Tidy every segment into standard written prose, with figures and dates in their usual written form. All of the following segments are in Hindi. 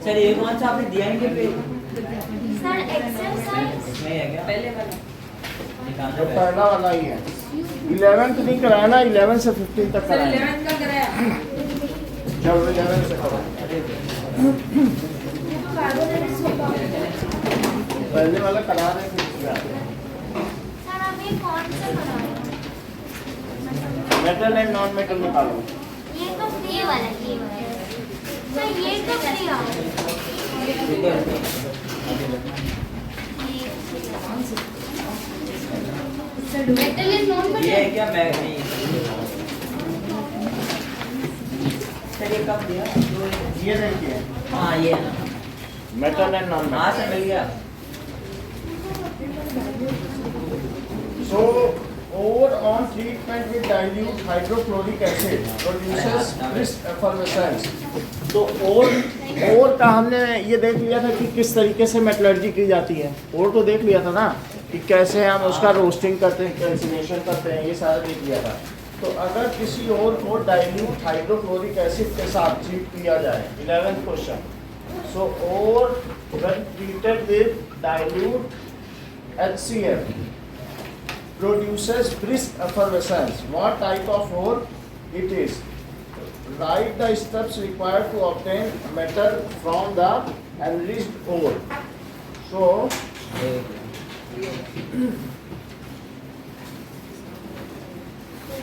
सर ये कौन सा आपने दिया है कि सर एक्सरसाइज इसमें है क्या पहले वाला निकालना जो है। पहला वाला ही है 11th नहीं कराया ना 11 से 15 तक सर कराया 11th का कराया जब 11 से करो पहले वाला करा रहे फिर दूसरा। सर अब ये कौन सा बना रहे हो? मेटल एंड नॉन मेटल निकालो। ये तो ये वाला सर ये तो दिया मेटल एंड नॉन ये है क्या मैं नहीं सर ये कब दिया ये देखिए हाँ ये है ना मेटल एंड नॉन हाँ सर मिल गया So, ore on treatment with dilute hydrochloric acid produces brisk effervescence. तो ओर का हमने ये देख लिया था कि किस तरीके से मेटलर्जी की जाती है। ओर तो देख लिया था ना कि कैसे हम उसका रोस्टिंग करते हैं, कैल्सिनेशन करते हैं, ये सारा देख लिया था। तो अगर किसी ओर को डाइल्यूट हाइड्रोक्लोरिक एसिड के साथ ट्रीट किया जाए 11th question. So ore when treated with dilute HCl produces brisk effervescence. What type of ore it is? Write the steps required to obtain metal from the enriched ore. So,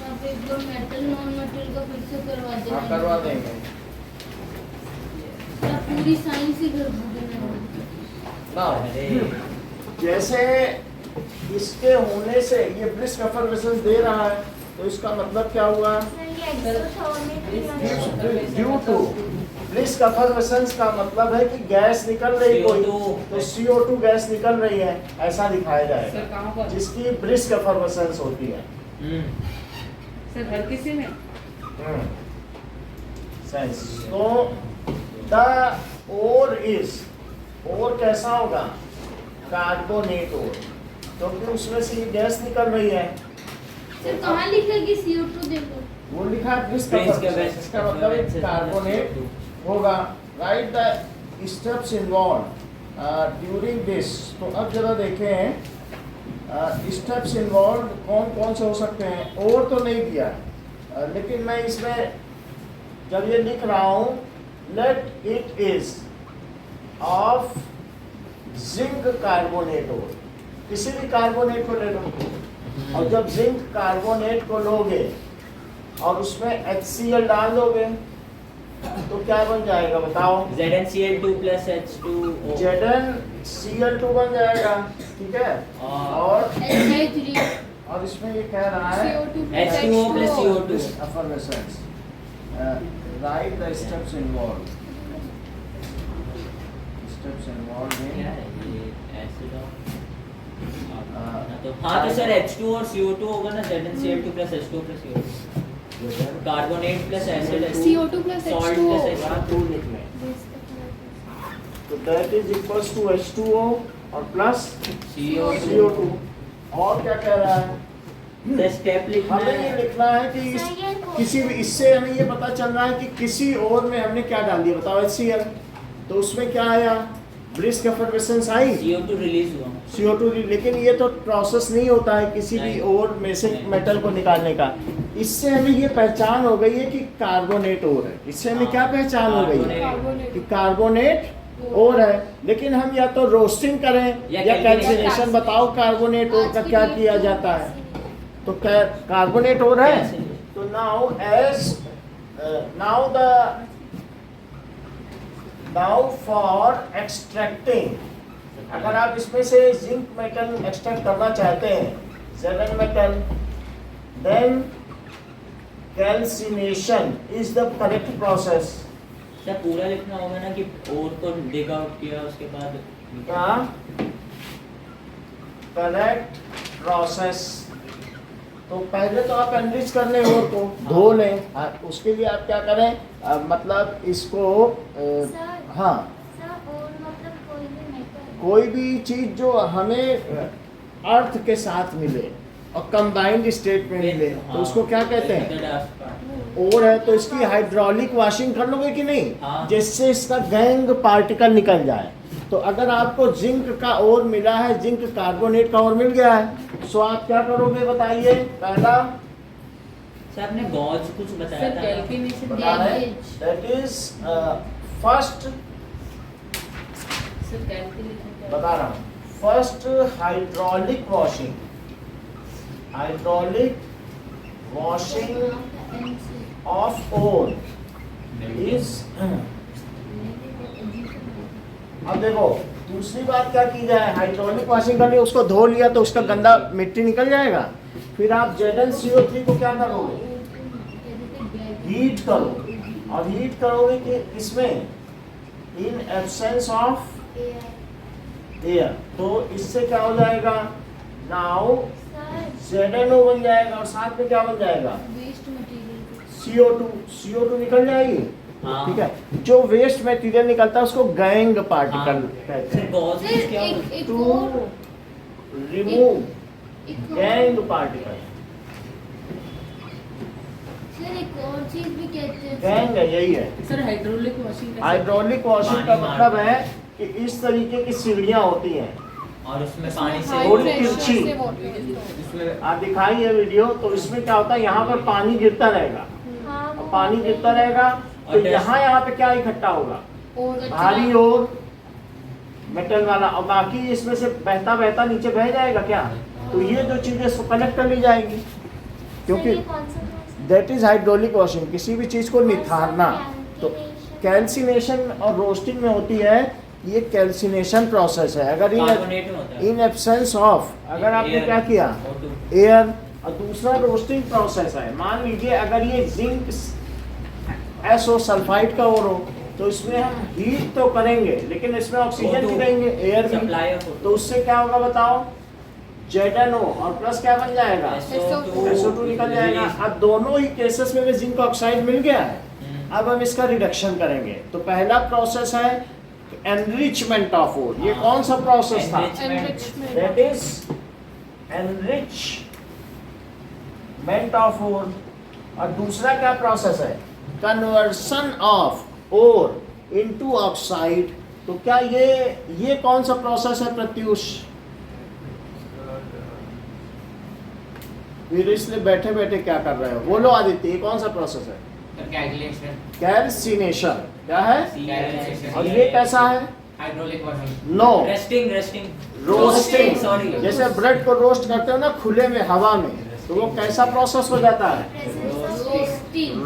आप एकदम मेटल नॉन मेटल का फिर से करवा देंगे। हाँ करवा देंगे। आप पूरी साइंस ही करवा देना। Now, जैसे इसके होने से ये ब्रिस्क एफर्वेसेंस दे रहा है, तो इसका मतलब क्या हुआ? ड्यू टू ब्रिस्क एफर्वेसेंस का मतलब है कि गैस निकल रही कोई, तो CO2 गैस निकल रही है, ऐसा दिखाया सर जाएगा कहाँ पर जिसकी ब्रिस्क एफर्वेसेंस होती है। सर हर किसी में सेंस। तो द ओर इज, ओर कैसा होगा? कार्बोनेट ओर, क्योंकि उसमें से ये गैस निकल रही है। सर कहाँ लिखा कि CO2 देखो? वो लिखा है ब्रिस्क Brisk एफर्वेसेंस, इसका मतलब है कार्बोनेट होगा। Right the steps involve during this. तो अब जरा देखें स्टेप्स इन्वॉल्व कौन कौन से हो सकते हैं। और तो नहीं दिया, लेकिन मैं इसमें जब ये लिख रहा हूँ, let it is of zinc carbonate ore, किसी भी कार्बोनेट को ले लो, और जब जिंक कार्बोनेट को लोगे और उसमें HCl डाल दोगे तो क्या बन जाएगा बताओ? ZnCl2 plus H2O ZnCl2 बन जाएगा, ठीक है। और HI3 और इसमें ये कह रहा है CO2 plus H2O plus H2O। CO2 effervescence. Write the steps involved. Steps involved क्या in है ये एसिड तो हाँ तो सर H2 और CO2 होगा ना ZnCl2 plus H2O plus CO2 carbonate plus acid CO2 plus salt H2O। Plus H2O 2 लिख लें। तो that is equals to H2O और प्लस CO2। और क्या कह रहा है? सर स्टेप लिखना हमें ये है लिखना है कि किसी भी, इससे हमें ये पता चल रहा है कि किसी और में हमने क्या डाल दिया बताओ? HCl। तो उसमें क्या आया? ब्रिस्क एफर्वेसेंस आई, CO2 रिलीज हुआ CO2। लेकिन ये तो प्रोसेस नहीं होता है किसी भी और में से मेटल को निकालने का। इससे हमें ये पहचान हो गई है कि कार्बोनेट और है। इससे हमें क्या पहचान हो गई है? कि कार्बोनेट और है। लेकिन हम या तो रोस्टिंग करें या कैल्सिनेशन। बताओ कार्बोनेट और का क्या किया जाता है? तो कार्बोनेट और है। तो now as now for extracting, अगर आप इसमें से जिंक मेटल एक्सट्रैक्ट करना चाहते हैं, Zn metal, then calcination is the correct process. Sir पूरा लिखना होगा ना कि और को डिग आउट किया उसके बाद क्या? Correct process. तो पहले तो आप एनरिच कर लें और को धो लें। उसके लिए आप क्या करें? मतलब इसको हाँ कोई भी चीज जो हमें अर्थ के साथ मिले और कंबाइंड स्टेट में मिले, तो उसको क्या कहते हैं? ओर है तो इसकी हाइड्रोलिक वॉशिंग कर लोगे कि नहीं, हाँ। जिससे इसका गैंग पार्टिकल निकल जाए। तो अगर आपको जिंक का ओर मिला है, जिंक कार्बोनेट का ओर मिल गया है, सो आप क्या करोगे बताइए। पहला सर आपने गॉज कुछ बताया सर था। कैलकुलेशन बता रहे, that is first, sir calculation बता रहा हूँ, first hydraulic washing, hydraulic washing of ore is. अब देखो दूसरी बात क्या की जाए, हाइड्रोलिक वॉशिंग करनी, उसको धो लिया तो उसका गंदा मिट्टी निकल जाएगा। फिर आप ZnCO3 को क्या करोगे, हीट करो, और हीट करोगे कि इसमें इन एब्सेंस ऑफ एयर, तो इससे क्या हो जाएगा, नाउ ZnO बन जाएगा और साथ में क्या बन जाएगा, वेस्ट मटेरियल। CO2 निकल जाएगी। हाँ। ठीक है, जो वेस्ट मटेरियल निकलता है उसको गैंग पार्टिकल कहते सर हैं। गॉज सर क्या एक टू और रिमूव एक और- गैंग पार्टिकल, सर एक और चीज भी कहते हैं गैंग है, यही है। Sir hydraulic washing hydraulic washing का पानी मतलब मार- है कि इस तरीके की सीढ़ियाँ होती हैं, और उसमें पानी से हाई थोड़ी प्रेशर तिरछी। से वाटर उसमें आप दिखाई है वीडियो, तो इसमें क्या होता है, यहाँ पर पानी गिरता रहेगा, हाँ, और पानी गिरता रहेगा तो और यहाँ पे क्या इकट्ठा होगा, और भारी और मेटल वाला, और बाकी इसमें से बहता बहता नीचे बह जाएगा क्या, तो ये जो चीजें इसको कलेक्ट कर ली जाएंगी, क्योंकि सर, ये कौन सा process है? दैट इज हाइड्रोलिक वॉशिंग, किसी भी चीज को निथारना। तो कैल्सिनेशन और रोस्टिंग में होती है, ये कैल्सिनेशन प्रोसेस है। अगर कार्बोनेट में होता है। इन एब्सेंस ऑफ, अगर आपने Air, क्या किया, O2। एयर, और दूसरा रोस्टिंग प्रोसेस है। मान लीजिए अगर ये जिंक SO सल्फाइड का ओर हो, तो इसमें हम हीट तो करेंगे लेकिन इसमें ऑक्सीजन भी देंगे, एयर सप्लाई भी, ऑफ तो उससे क्या होगा बताओ, ZnO और प्लस क्या बन जाएगा, SO2 SO2 निकल जाएगा। अब दोनों ही केसेस में जिंक ऑक्साइड मिल गया है। अब हम इसका रिडक्शन करेंगे। तो पहला प्रोसेस है एनरिचमेंट ऑफ ओर। ये कौन सा प्रोसेस था, that is enrichment of ore. और दूसरा क्या प्रोसेस है, conversion of ore into oxide. तो क्या ये कौन सा प्रोसेस है प्रत्युष, फिर इसलिए बैठे बैठे क्या कर रहे हो, बोलो आदित्य, ये कौन सा प्रोसेस है, कैलकुलेशन कैल्सिनेशन। क्या है, कैल्कुलेशन और ये कैसा है, hydraulic washing no, resting roasting. Sorry जैसे ब्रेड को रोस्ट करते हो ना खुले में हवा में, तो वो कैसा प्रोसेस हो जाता है, रोस्टिंग।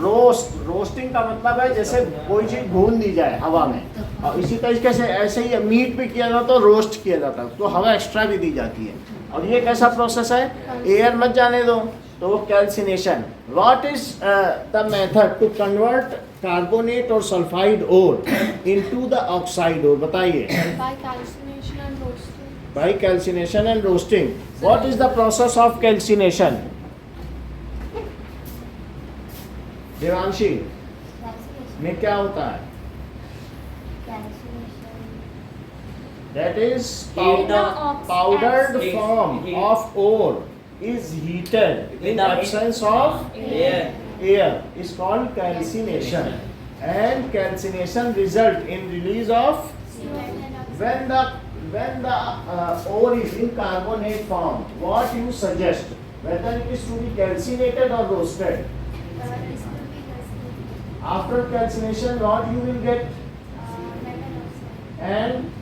रोस्टिंग का मतलब है जैसे कोई चीज भून दी जाए हवा में, और इसी तरीके से ऐसे ही मीट भी किया जाता है, रोस्ट किया जाता है, तो हवा एक्स्ट्रा भी दी जाती है। और ये कैसा प्रोसेस है, एयर मत जाने दो, तो वो calcination. What is the method to convert carbonate और sulphide ore into the oxide ore, बताइए। By calcination and roasting. By calcination and roasting. What is the process of calcination? Devanshi, में क्या होता है, that is powdered Heat. form Heat. of ore is heated in absence of air is called calcination, and calcination result in release of when the ore is in carbonate form. What you suggest, whether it is to be calcinated or roasted? After calcination what you will get, and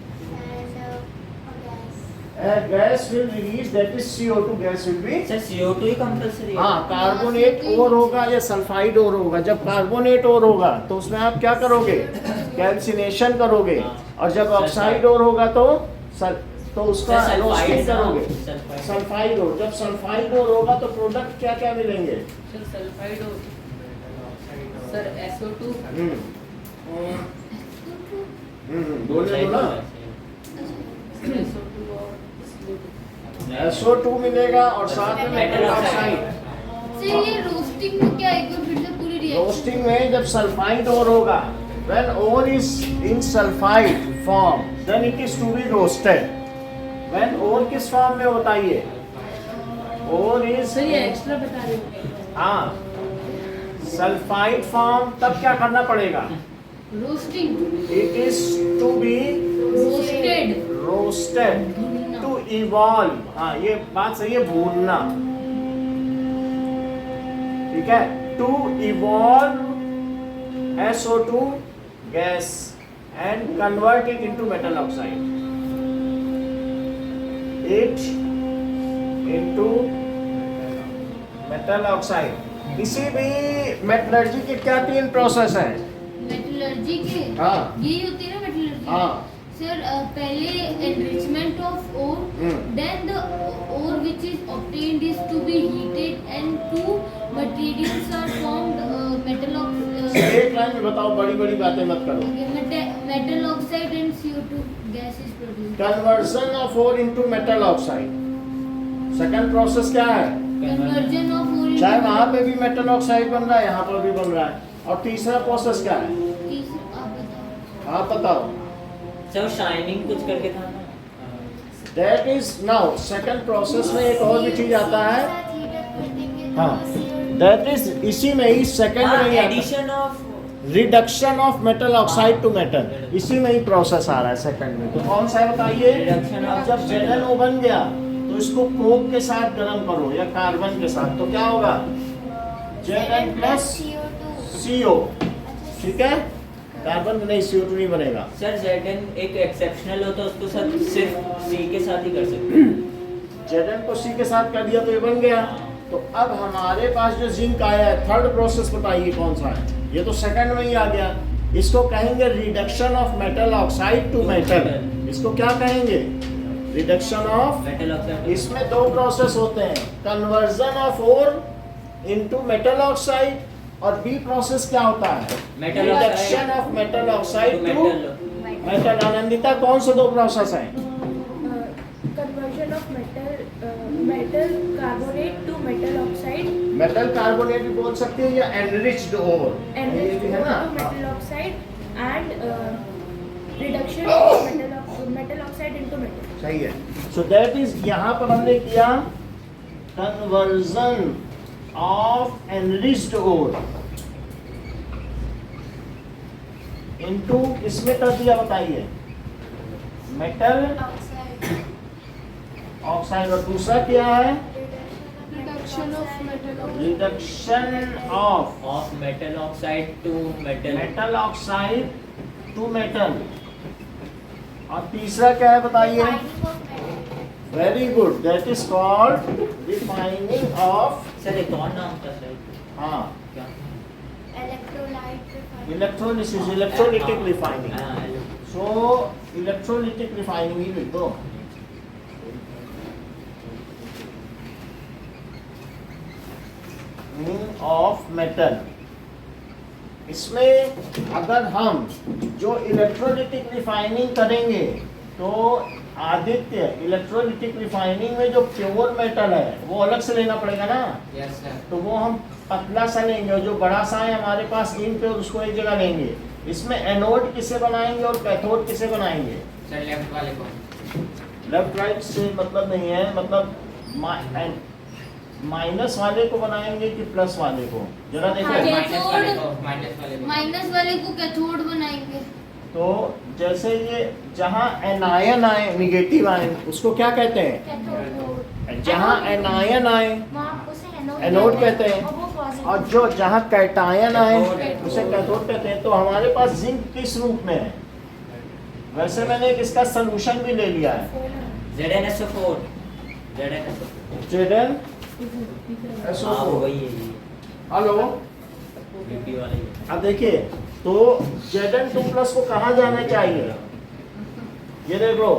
a gas will release, that is CO2 gas will be। Sir CO2 he compulsory है। हाँ, कार्बोनेट ओर होगा या सल्फाइड ओर होगा। जब कार्बोनेट ओर होगा तो उसमें आप क्या करोगे, कैल्सिनेशन करोगे, और जब ऑक्साइड ओर होगा तो उसका सल्फाइड रोस्टिंग ना, करोगे, सल्फाइड। सल्फाइड ओर। जब सल्फाइड ओर होगा तो प्रोडक्ट क्या क्या मिलेंगे, सर सल्फाइड और सर SO2 हम्म और बोलने दो ना, सर SO2 और CO2 SO2 मिलेगा और साथ में metal metal oxide. Oxide. Sir ये रोस्टिंग में क्या, एक बार फिर से पूरी रिएक्शन। रोस्टिंग में जब सल्फाइड ओर होगा, when ore is in sulfide form then it is to be roasted। when ore किस फॉर्म में होता है, ये ore is सर ये एक्स्ट्रा बता रहे हो। हाँ सल्फाइड फॉर्म, तब क्या करना पड़ेगा? Roasting, it is to be roasted, roasted to evolve. हाँ, ये बात सही है, भूनना। ठीक है, to evolve SO2 gas and convert it into metal oxide, it into metal oxide. इसी भी मेटलर्जी के क्या 3 प्रोसेस है? मेटलर्जी के हाँ। यही होती है ना मेटलर्जी। हाँ। सर पहले enrichment of ore, then the ore which is obtained is to be heated and to materials are formed, metal एक लाइन में बताओ, बड़ी बड़ी बातें मत करो। Metal oxide and CO2 gas is produced. Conversion of ore into metal oxide, second process क्या है? कन्वर्जन ऑफ ओर, चाहे वहां पे भी मेटल ऑक्साइड बन रहा है, यहाँ पर भी बन रहा है। और तीसरा प्रोसेस क्या है? आप बताओ। सर शाइनिंग कुछ करके था ना। That is now second process में एक और भी चीज आता है। हाँ, दैट इज इसी में ही सेकंड में ही addition of reduction of metal oxide to metal, इसी में ही प्रोसेस आ रहा है सेकंड में। तो कौन सा है बताइए? Reduction of- अब जब ZnO बन गया तो इसको कोक के साथ गर्म करो या कार्बन के साथ, तो क्या होगा? Zn प्लस CO, ठीक है? कार्बन नहीं, CO2 नहीं बनेगा। सर Zn एक एक्सेप्शनल होता है, उसको सर सिर्फ C के साथ ही कर सकते हैं। Zn को C के साथ कर दिया तो ये बन गया। तो अब हमारे पास जो जिंक आया है, थर्ड प्रोसेस बताइए कौन सा है? ये तो सेकंड में ही आ गया। इसको कहेंगे reduction of metal oxide to metal. इसको क्या कहेंगे? Reduction of metal oxide. इसमें 2 प्रोसेस होते हैं, conversion of ore into metal oxide, और बी प्रोसेस क्या होता है? Metal reduction of metal oxide to metal. Metal. Anandita, कौन से 2 प्रोसेस हैं? Conversion of metal carbonate to metal oxide, metal carbonate भी बोल सकते हैं या एनरिच्ड ओर, ये भी है ना। Metal oxide and reduction of metal oxide into metal. सही है। सो दैट इज, यहाँ पर हमने किया conversion of enriched ore into, इसमें कर दिया बताइए मेटल ऑक्साइड, और दूसरा क्या है? Reduction of metal reduction of metal oxide to metal. Metal oxide to metal, और तीसरा क्या है बताइए? Very good, that is called refining of. Sir एक और नाम था सर, हाँ, क्या? Electrolyte electrolysis, electrolytic refining. हाँ, सो इलेक्ट्रोलिटिक रिफाइनिंग ही लिख दो। Of metal. इसमें अगर हम जो इलेक्ट्रोलिटिक रिफाइनिंग करेंगे तो आदित्य, इलेक्ट्रोलिटिक रिफाइनिंग में जो प्योर मेटल है वो अलग से लेना पड़ेगा ना। Yes sir. तो वो हम पतला सा लेंगे, और जो बड़ा सा है हमारे पास इम्प्योर, उसको एक जगह लेंगे। इसमें एनोड किसे बनाएंगे और कैथोड किसे बनाएंगे? सर लेफ्ट वाले को। लेफ्ट राइट से मतलब नहीं है, मतलब माइनस वाले को बनाएंगे कि प्लस वाले को? जरा देखो। हाँ, माइनस वाले को, कैथोड। माइनस वाले को। माइनस वाले को कैथोड बनाएंगे। तो जैसे ये जहाँ एनायन आए, निगेटिव आए, उसको क्या कहते हैं? कैथोड। जहाँ एनायन आए वहाँ उसे एनोड कहते हैं, और वो पॉजिटिव। और जो जहाँ कैटायन आए कैथोड। उसे कैथोड कहते हैं। तो हमारे पास जिंक किस रूप में है? वैसे मैंने एक इसका सोल्यूशन भी ले लिया है, ZnSO4। Zn हाँ, SO4। वही है ये, हेलो, BP वाला ही है। अब देखिए, तो Zn2+ को कहाँ जाना चाहिए? ये देख लो,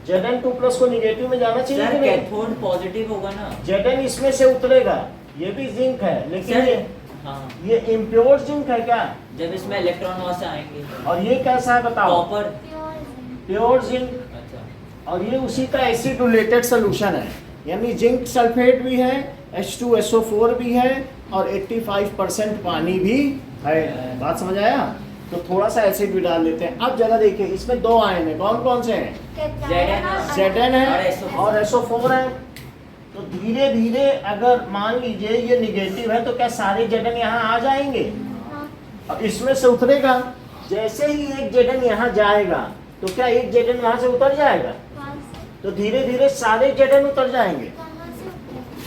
Zn2+ को निगेटिव में जाना चाहिए सर कि नहीं? कैथोड पॉजिटिव होगा ना। Zn इसमें से उतरेगा, ये भी जिंक है, लेकिन सर, ये हाँ, ये इम्प्योर जिंक है क्या? जब इसमें इलेक्ट्रॉन वहां से आएंगे। और ये कैसा है बताओ? कॉपर। Pure zinc. अच्छा, और ये उसी का एसिडुलेटेड सोल्यूशन है, यानी जिंक सल्फेट भी है, H2SO4 भी है, और 85% पानी भी है। बात समझ आया? तो थोड़ा सा एसिड भी डाल देते हैं। अब जरा देखिए, इसमें 2 आयन है, कौन कौन से हैं? Zn Zn है और SO4 और SO4 है। तो धीरे धीरे अगर मान लीजिए ये निगेटिव है तो क्या सारे Zn यहाँ आ जाएंगे? अब इसमें से उतरेगा, जैसे ही एक Zn यहाँ जाएगा तो क्या एक Zn वहाँ से उतर जाएगा? तो धीरे धीरे सारे Zn उतर जाएंगे।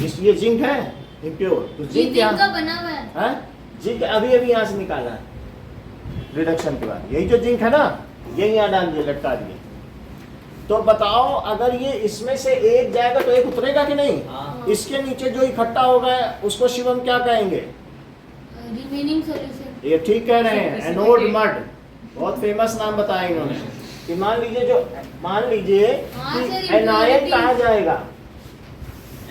इसलिए जिंक है इम्प्योर। तो ये जिंक जिंक क्या का बना हुआ है। है? जिंक अभी अभी यहाँ से निकाला है रिडक्शन के बाद। यही जो जिंक है ना, यही यहाँ डाल दिए, लटका दिए। तो बताओ अगर ये इसमें से एक जाएगा तो एक उतरेगा कि नहीं? हाँ। इसके नीचे जो इकट्ठा होगा उसको शिवम क्या कहेंगे? Remaining solution. ये ठीक कह रहे हैं, एनोड मड। बहुत फेमस नाम बताया इन्होंने कि मान लीजिए हाँ कि सर, एनायन impurity। कहाँ जाएगा?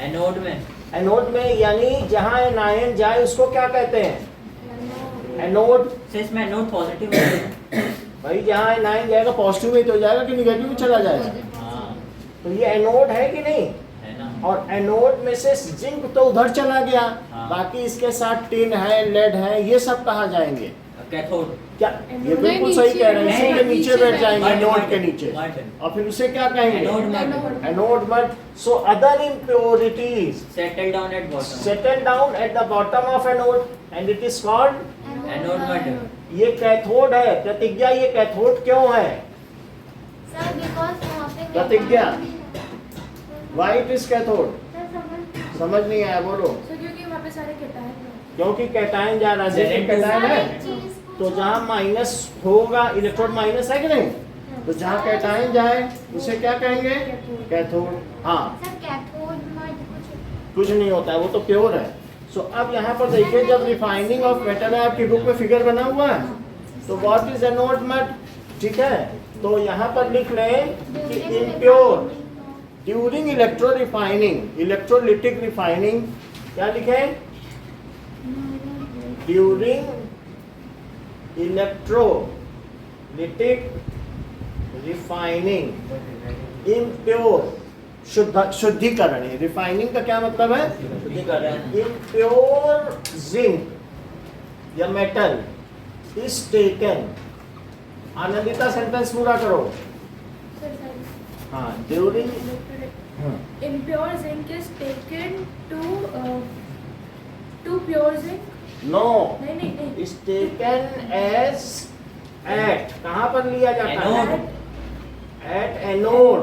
एनोड में। एनोड में, यानी जहाँ एनायन जाए उसको क्या कहते हैं? एनोड। से इसमें एनोड पॉजिटिव है। भाई जहाँ एनायन जाएगा पॉजिटिव में तो जाएगा कि निगेटिव में चला जाएगा? हाँ तो ये एनोड है कि नहीं? है ना। और एनोड में से जिंक तो उधर चला गया, हाँ। बाकी इसके साथ टिन है, लेड है, ये सब कहाँ जाएंगे? कैथोड। क्या ये बिल्कुल सही कह रहे हैं, इसी के नीचे बैठ जाएंगे, मड, एनोड मड, के नीचे। मड। और फिर उसे क्या कहेंगे? Anode mud. Anode mud. So other impurities settle down at bottom. settle down at the bottom of anode and it is called anode mud. ये कैथोड है। प्रतिज्ञा, ये कैथोड क्यों है? सर बिकॉज़ वहाँ पे प्रतिज्ञा, why it is cathode? Sir समझ समझ नहीं आया, बोलो। सो क्योंकि वहाँ पे सारे कैटायन हैं। क्योंकि कैटायन जा रहा है, जैसे कैटायन है तो जहाँ माइनस होगा, इलेक्ट्रॉन माइनस है कि नहीं, तो जहाँ कैटायन जाए उसे क्या कहेंगे? कैथोड। हाँ, सर कैथोड मड कुछ नहीं होता है, वो तो प्योर है। सो अब यहाँ पर देखिए, जब रिफाइनिंग ऑफ मेटल है, आपकी बुक में फिगर बना हुआ है, तो व्हाट इज एनोड मड? ठीक है, तो यहाँ पर लिख लें कि impure during electro refining, electrolytic refining, क्या लिखें? ड्यूरिंग इलेक्ट्रोलिटिक रिफाइनिंग इम्प्योर, शुद्धिकरण है। रिफाइनिंग का क्या मतलब है? शुद्धिकरण। इम्प्योर जिंक या metal is taken. Anandita sentence पूरा करो। हाँ, during Impure zinc is taken to pure zinc. No नहीं. इज टेकन एज एट, कहाँ पर लिया जाता है? At anode.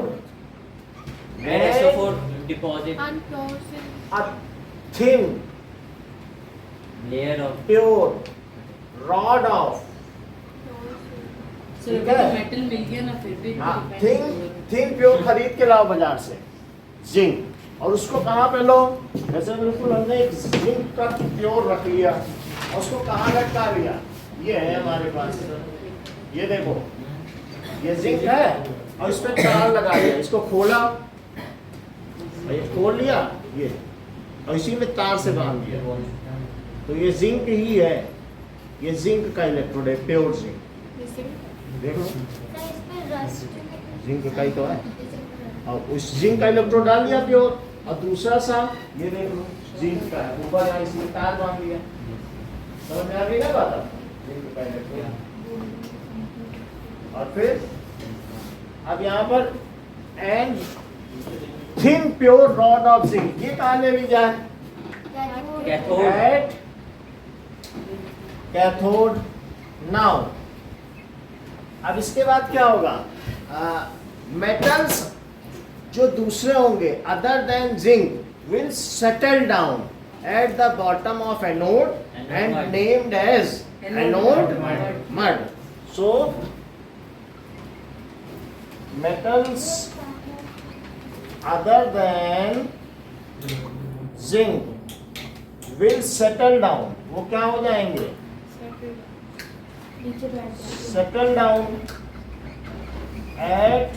Where SO4 deposit And pure zinc. a thin layer of pure rod of, sir ठीक अभी है। तो मेटल मिल गया ना, फिर भी हाँ, refining थिन प्योर खरीद के लाओ बाजार से जिंक, और उसको कहाँ पे लो? जैसे बिल्कुल हमने एक जिंक का प्योर रख लिया और उसको कहाँ लटका लिया? ये है हमारे पास, ये देखो, ये जिंक है और इस पे तार लगा दिया, इसको खोला, ये खोल लिया ये, और इसी में तार से बांध दिया, तो ये जिंक ही है। ये जिंक का इलेक्ट्रोड है, प्योर जिंक। देखो सर इस पे रस्ट जिंक का ही तो है, और उस जिंक का इलेक्ट्रोड डाल दिया प्योर, और दूसरा सा ये देख लो जिंक का है, ऊपर यहाँ इसमें तार बांध दिया। समझ में आ गई ना बात? जिंक का इलेक्ट्रोड। और फिर अब यहाँ पर and thin pure rod of zinc, ये कहाँ ले ली जाए? कैथोड। At cathode. नाउ अब इसके बाद क्या होगा? मेटल्स जो दूसरे होंगे other than zinc will settle down at the bottom of anode and named as anode mud. So metals other than zinc will settle down, वो क्या हो जाएंगे? नीचे बैठ जाएंगे. settle down at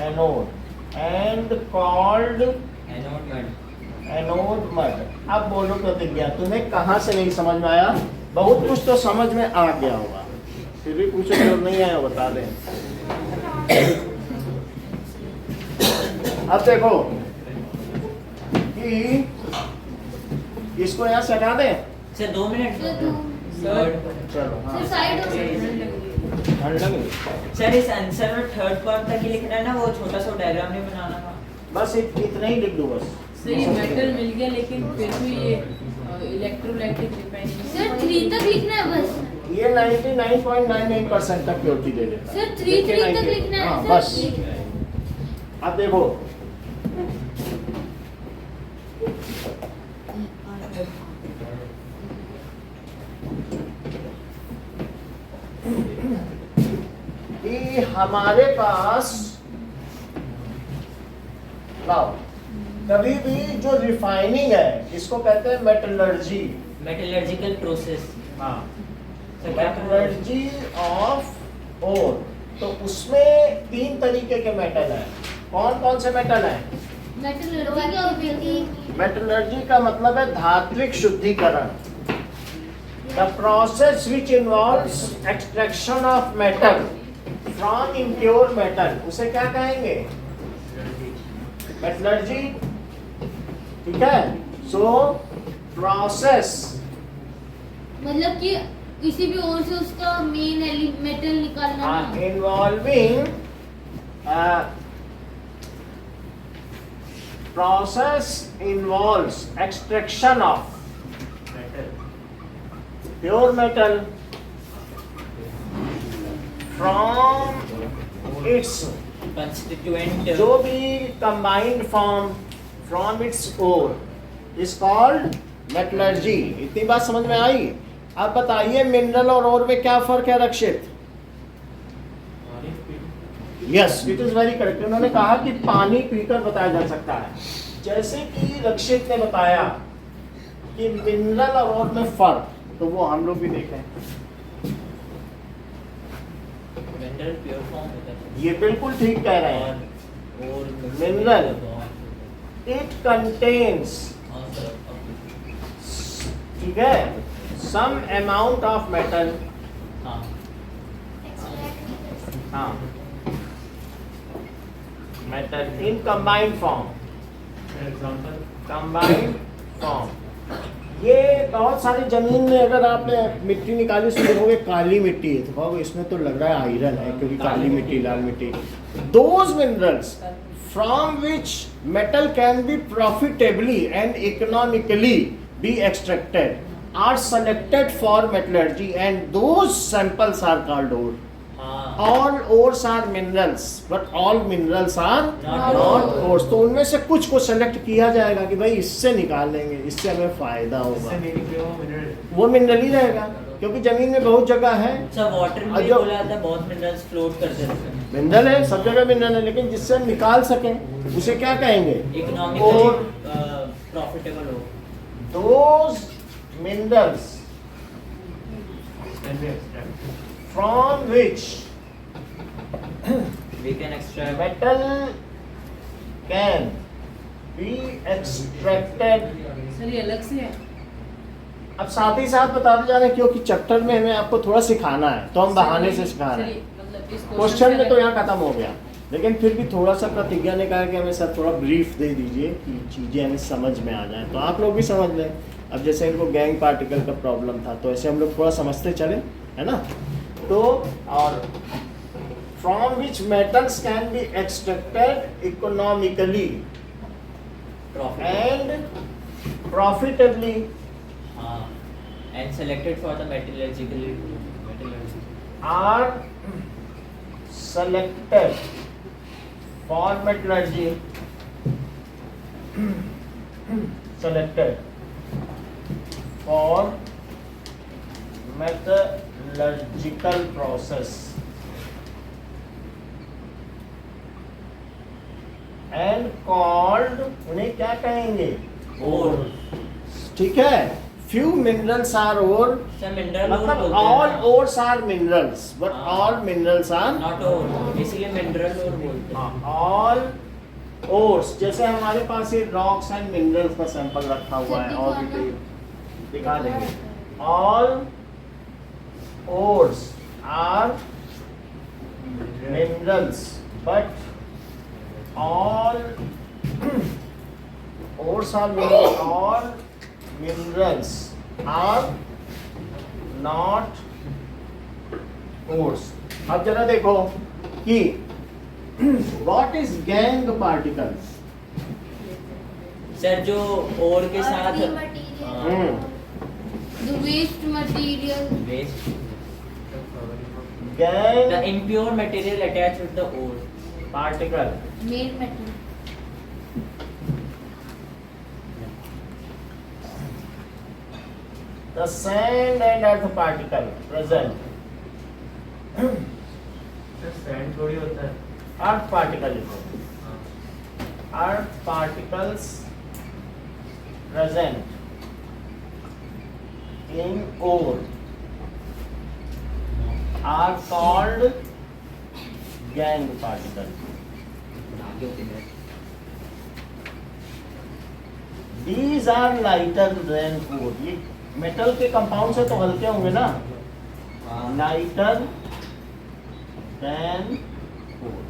anode and called anode mud. Anode mud. अब बोलो प्रतिज्ञा, तुम्हें कहाँ से नहीं समझ में आया? बहुत कुछ तो समझ में आ गया होगा, फिर भी पूछो जो नहीं आया बता दें। अब देखो कि इसको यहाँ से हटा दें। Sir 2 minute. सर चलो हाँ, सर साइड हो ठंड लग रही। सर इस आंसर में थर्ड पार्ट तक ही लिखना है ना, वो छोटा सा डायग्राम नहीं बनाना था। बस इतना ही लिख दो बस। सर ये मेटल मिल गया लेकिन फिर भी ये इलेक्ट्रोलाइटिक रिफाइनिंग सर 3 तक लिखना है बस। ये 99.99% तक प्योरिटी दे देता है। सर 3 तक लिखना है हाँ, सर। बस अब देखो कि हमारे पास लाओ कभी भी जो रिफाइनिंग है इसको कहते हैं मेटलर्जी। Metallurgical process. हाँ, सर क्या मेटलर्जी ऑफ ओर। तो उसमें 3 तरीके के मेटल हैं। कौन कौन से मेटल हैं? मेटलर्जी और बेसिक। मेटलर्जी का मतलब है धात्विक शुद्धिकरण। The process which involves extraction of metal from impure metal, उसे क्या कहेंगे? मेटलर्जी। ठीक है। सो प्रोसेस मतलब कि किसी भी और से उसका मेन मेटल निकालना ना। Involving process involves extraction of pure metal from its constituent जो भी combined form from its ore is called metallurgy। इतनी बात समझ में आई? अब बताइए मिनरल और ओर में क्या फर्क है Rakshit? Yes, it is very correct. उन्होंने कहा कि पानी पीकर बताया जा सकता है। जैसे कि रक्षित ने बताया कि मिनरल और ओर में फर्क, तो वो हम लोग भी देखें। मिनरल प्योर फॉर्म होता है ये बिल्कुल ठीक कह रहे हैं। और मिनरल इट कंटेन्स, हाँ सर, ठीक है, सम अमाउंट ऑफ मेटल। हाँ हाँ, metal in combined form. Combined form. ये बहुत सारी जमीन में अगर आपने मिट्टी निकाली उसमें देखोगे काली मिट्टी है, तो कहोगे इसमें तो लग रहा है आयरन है, क्योंकि काली मिट्टी, लाल मिट्टी। Those minerals from which metal can be profitably and economically be extracted are selected for metallurgy and those samples are called ore. हाँ All ores are minerals, but all minerals are Not not ores। तो उनमें से कुछ को सेलेक्ट किया जाएगा कि भाई इससे निकाल लेंगे, इससे हमें फायदा होगा, वो मिनरल ही रहेगा, क्योंकि जमीन में बहुत जगह है सर, वाटर में जो- बोला था बहुत मिनरल्स फ्लोट करते रहते हैं। मिनरल है, सब जगह मिनरल है, लेकिन जिससे हम निकाल सकें उसे क्या कहेंगे? इकोनॉमिकली प्रॉफिटेबल हो। Those minerals from which we can extract metal can be extracted। Sir ये अलग से है। अब साथ ही साथ बताते जा रहे हैं क्योंकि चैप्टर में हमें आपको थोड़ा सिखाना है, तो हम बहाने से सिखा रहे हैं। मतलब इस क्वेश्चन में तो यहाँ खत्म हो गया, लेकिन फिर भी थोड़ा सा प्रतिज्ञा ने कहा कि हमें सर थोड़ा ब्रीफ दे दीजिए कि चीज़ें हमें समझ में आ जाए, तो आप लोग भी समझ लें। अब जैसे इनको गैंग पार्टिकल का प्रॉब्लम था, तो ऐसे हम लोग थोड़ा समझते चले, है ना। तो और from which metals can be extracted economically profit. And profitably हाँ, and selected for the metallurgical are selected for metallurgy, selected for metallurgical process and called, उन्हें क्या कहेंगे? और ठीक है। few minerals are ore, sir mineral मतलब all ores are minerals, but हाँ। all minerals are नॉट और, इसीलिए मिनरल और बोलते हैं। all ores। जैसे हमारे पास ये rocks and minerals का सैंपल रखा हुआ है, और भी दिखा देंगे। all ores are minerals, but all ores are minerals, all minerals are not ores। अब जरा देखो कि what is gangue particles। Sir जो ओर के साथ earthy material. The waste material. Waste gangue the impure material attach with the ore particle Main metal. the sand and earth particle present sand थोड़ी होता है earth particle लिखो earth particles present in ore are called gangue particle. आगे होते हैं These are lighter than ore. ये मेटल के कंपाउंड से तो हल्के होंगे ना, लाइटर देन ore.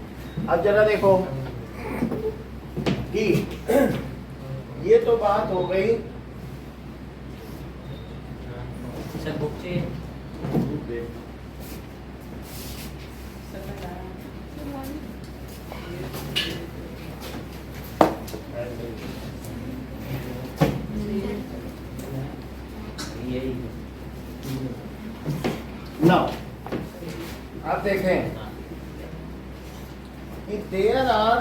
अब जरा देखो कि ये तो बात हो गई सर बुक चाहिए यही नाउ आप देखें कि there are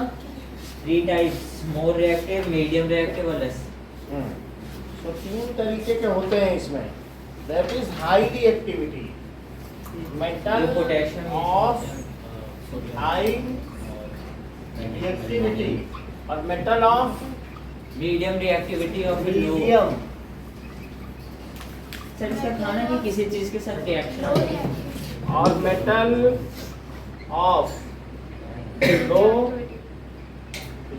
three types more reactive medium reactive और लेस तो तीन तरीके के होते हैं इसमें. That is high reactivity metal potassium of high reactivity और मेटल ऑफ मीडियम रिएक्टिविटी और फिर लो मीडियम. सर इसका खाना कि किसी चीज के साथ रिएक्शन और मेटल ऑफ लो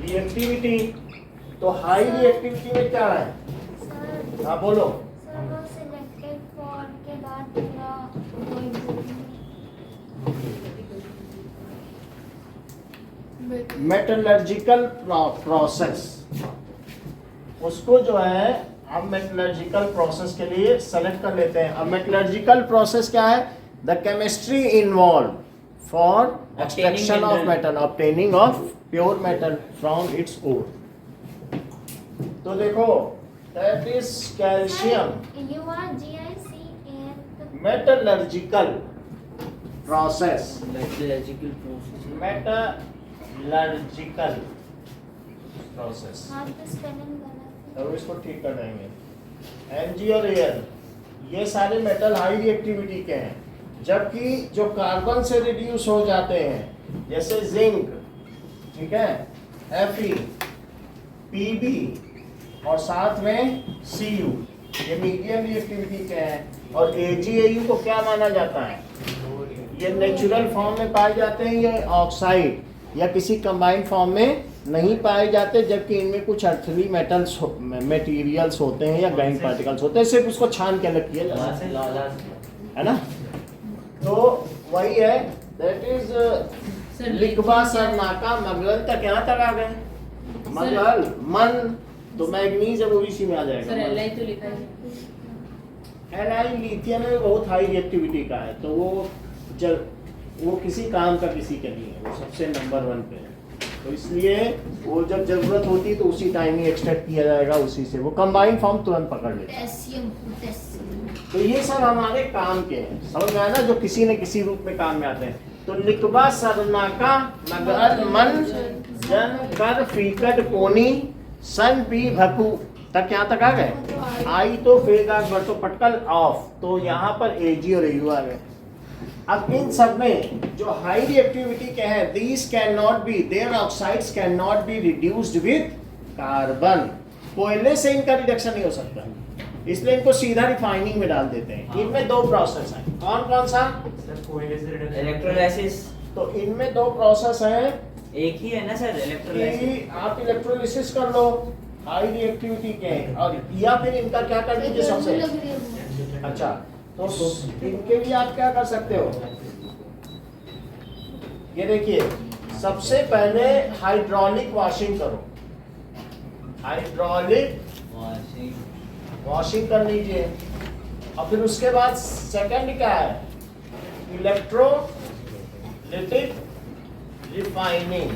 रिएक्टिविटी. तो हाई रिएक्टिविटी में क्या है? हाँ बोलो. सर वो सिलेक्टेड फॉर के बाद पूरा कोई मेटलर्जिकल प्रोसेस उसको जो है हम मेटलर्जिकल प्रोसेस के लिए सेलेक्ट कर लेते हैं. अब मेटलर्जिकल प्रोसेस क्या है? The chemistry involve for extraction of metal, obtaining of pure metal from its ore. तो देखो that is calcium. URGICAL. Metallurgical process, metallurgical process metallurgical process. हाथ पे स्पेलिंग गलत है. अब इसको ठीक कर देंगे. Mg और Al ये सारे मेटल हाई रिएक्टिविटी के हैं, जबकि जो कार्बन से रिड्यूस हो जाते हैं जैसे जिंक, ठीक है, Fe, Pb और साथ में Cu ये मीडियम रिएक्टिविटी के हैं. और AgAu को क्या माना जाता है? ये नेचुरल फॉर्म में पाए जाते हैं, ये ऑक्साइड या किसी कंबाइंड फॉर्म में नहीं पाए जाते, जबकि इनमें कुछ अर्थली मेटल्स मटेरियल्स होते हैं या गैंग पार्टिकल्स होते हैं. सिर्फ उसको छान के अलग किया जाता है ना. तो वही है, दैट इज लिकवा सरनाका मगल तक यहाँ तक आ गए. मगल मन तो मैग्नीज अब इसी में आ सर जाएगा. Li तो लिखा है. Li लिथियम में बहुत हाई रिएक्टिविटी का है, तो वो किसी काम का किसी के नहीं है, वो सबसे नंबर 1 पे है. तो इसलिए वो जब जरूरत होती है तो उसी टाइम ही एक्सट्रैक्ट किया जाएगा, उसी से वो कंबाइंड फॉर्म तुरंत पकड़ लेता है. Potassium. तो ये सब हमारे काम के हैं, समझ में आया ना, जो किसी न किसी रूप में काम में आते हैं. तो लिकवा सरनाका मगल मन जन कर फीकट कोनी सन पी भकू तक यहाँ तक आ गए. आई तो फेगा तो पटकल ऑफ. तो यहाँ पर Ag और Au आ गए. अब इन सब में जो हाई रिएक्टिविटी के हैं, these cannot be, their oxides cannot be reduced with carbon. कोयले से इनका रिडक्शन नहीं हो सकता, इसलिए इनको सीधा रिफाइनिंग में डाल देते हैं. इनमें दो प्रोसेस हैं. कौन कौन सा? इलेक्ट्रोलाइसिस. तो इनमें दो प्रोसेस हैं एक ही है ना सर इलेक्ट्रोलाइसिस. कि आप इलेक्ट्रोलिसिस कर लो हाई रिएक्टिविटी के, और या फिर इनका क्या कर दीजिए सबसे. लग रही है वो. अच्छा, तो इनके लिए आप क्या कर सकते हो? ये देखिए, सबसे पहले हाइड्रोलिक वॉशिंग करो. हाइड्रोलिक वॉशिंग कर लीजिए. और फिर उसके बाद सेकंड क्या है? Electrolytic refining.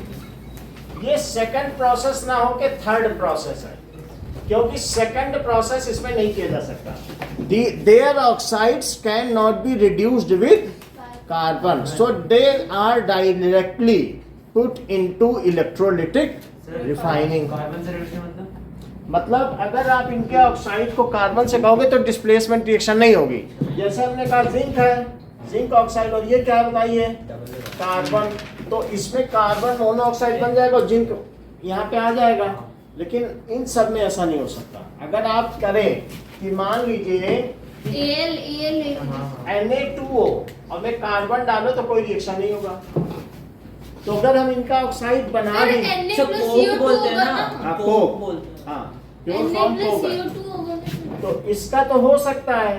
ये सेकंड प्रोसेस ना हो के थर्ड प्रोसेस है. क्योंकि सेकंड प्रोसेस इसमें नहीं किया जा सकता. Their oxides can not be reduced with carbon, so they are directly put into electrolytic refining. Carbon से रिडक्शन मतलब अगर आप इनके ऑक्साइड को कार्बन से कहोगे तो डिस्प्लेसमेंट रिएक्शन नहीं होगी. जैसे हमने कहा जिंक है, जिंक ऑक्साइड, और ये क्या बताइए, कार्बन. तो इसमें कार्बन मोनोऑक्साइड बन जाएगा और जिंक यहाँ पे आ जाएगा. लेकिन इन सब में ऐसा नहीं हो सकता. अगर आप करें कि मान लीजिए Na2O और मैं कार्बन डालो तो कोई रिएक्शन नहीं होगा. तो अगर हम इनका ऑक्साइड बना दें, सब कोक बोलते हैं ना, हाँ, कोक कोक. बोलते हैं. हाँ, प्योर फॉर्म कोक है. CO2 होगा ना. तो इसका तो हो सकता है,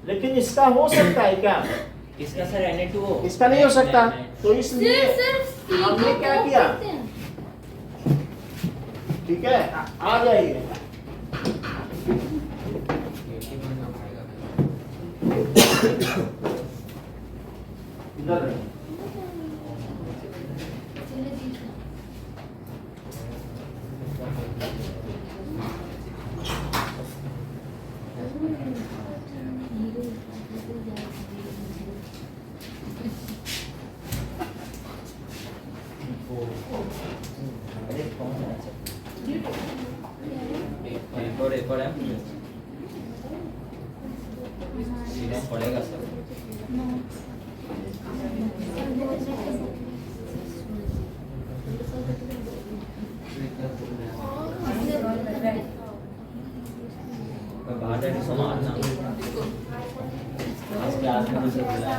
लेकिन इसका हो सकता है क्या? इसका सर Na2O, इसका नहीं हो सकता. तो इसलिए सिर्फ हमने क्या किया, ठीक है, आ जाइए. इधर रहिए. रिकॉर्ड है, सीधा पड़ेगा सर. बाहर जाके संभालना, इसके आस में मुझे बुलाया.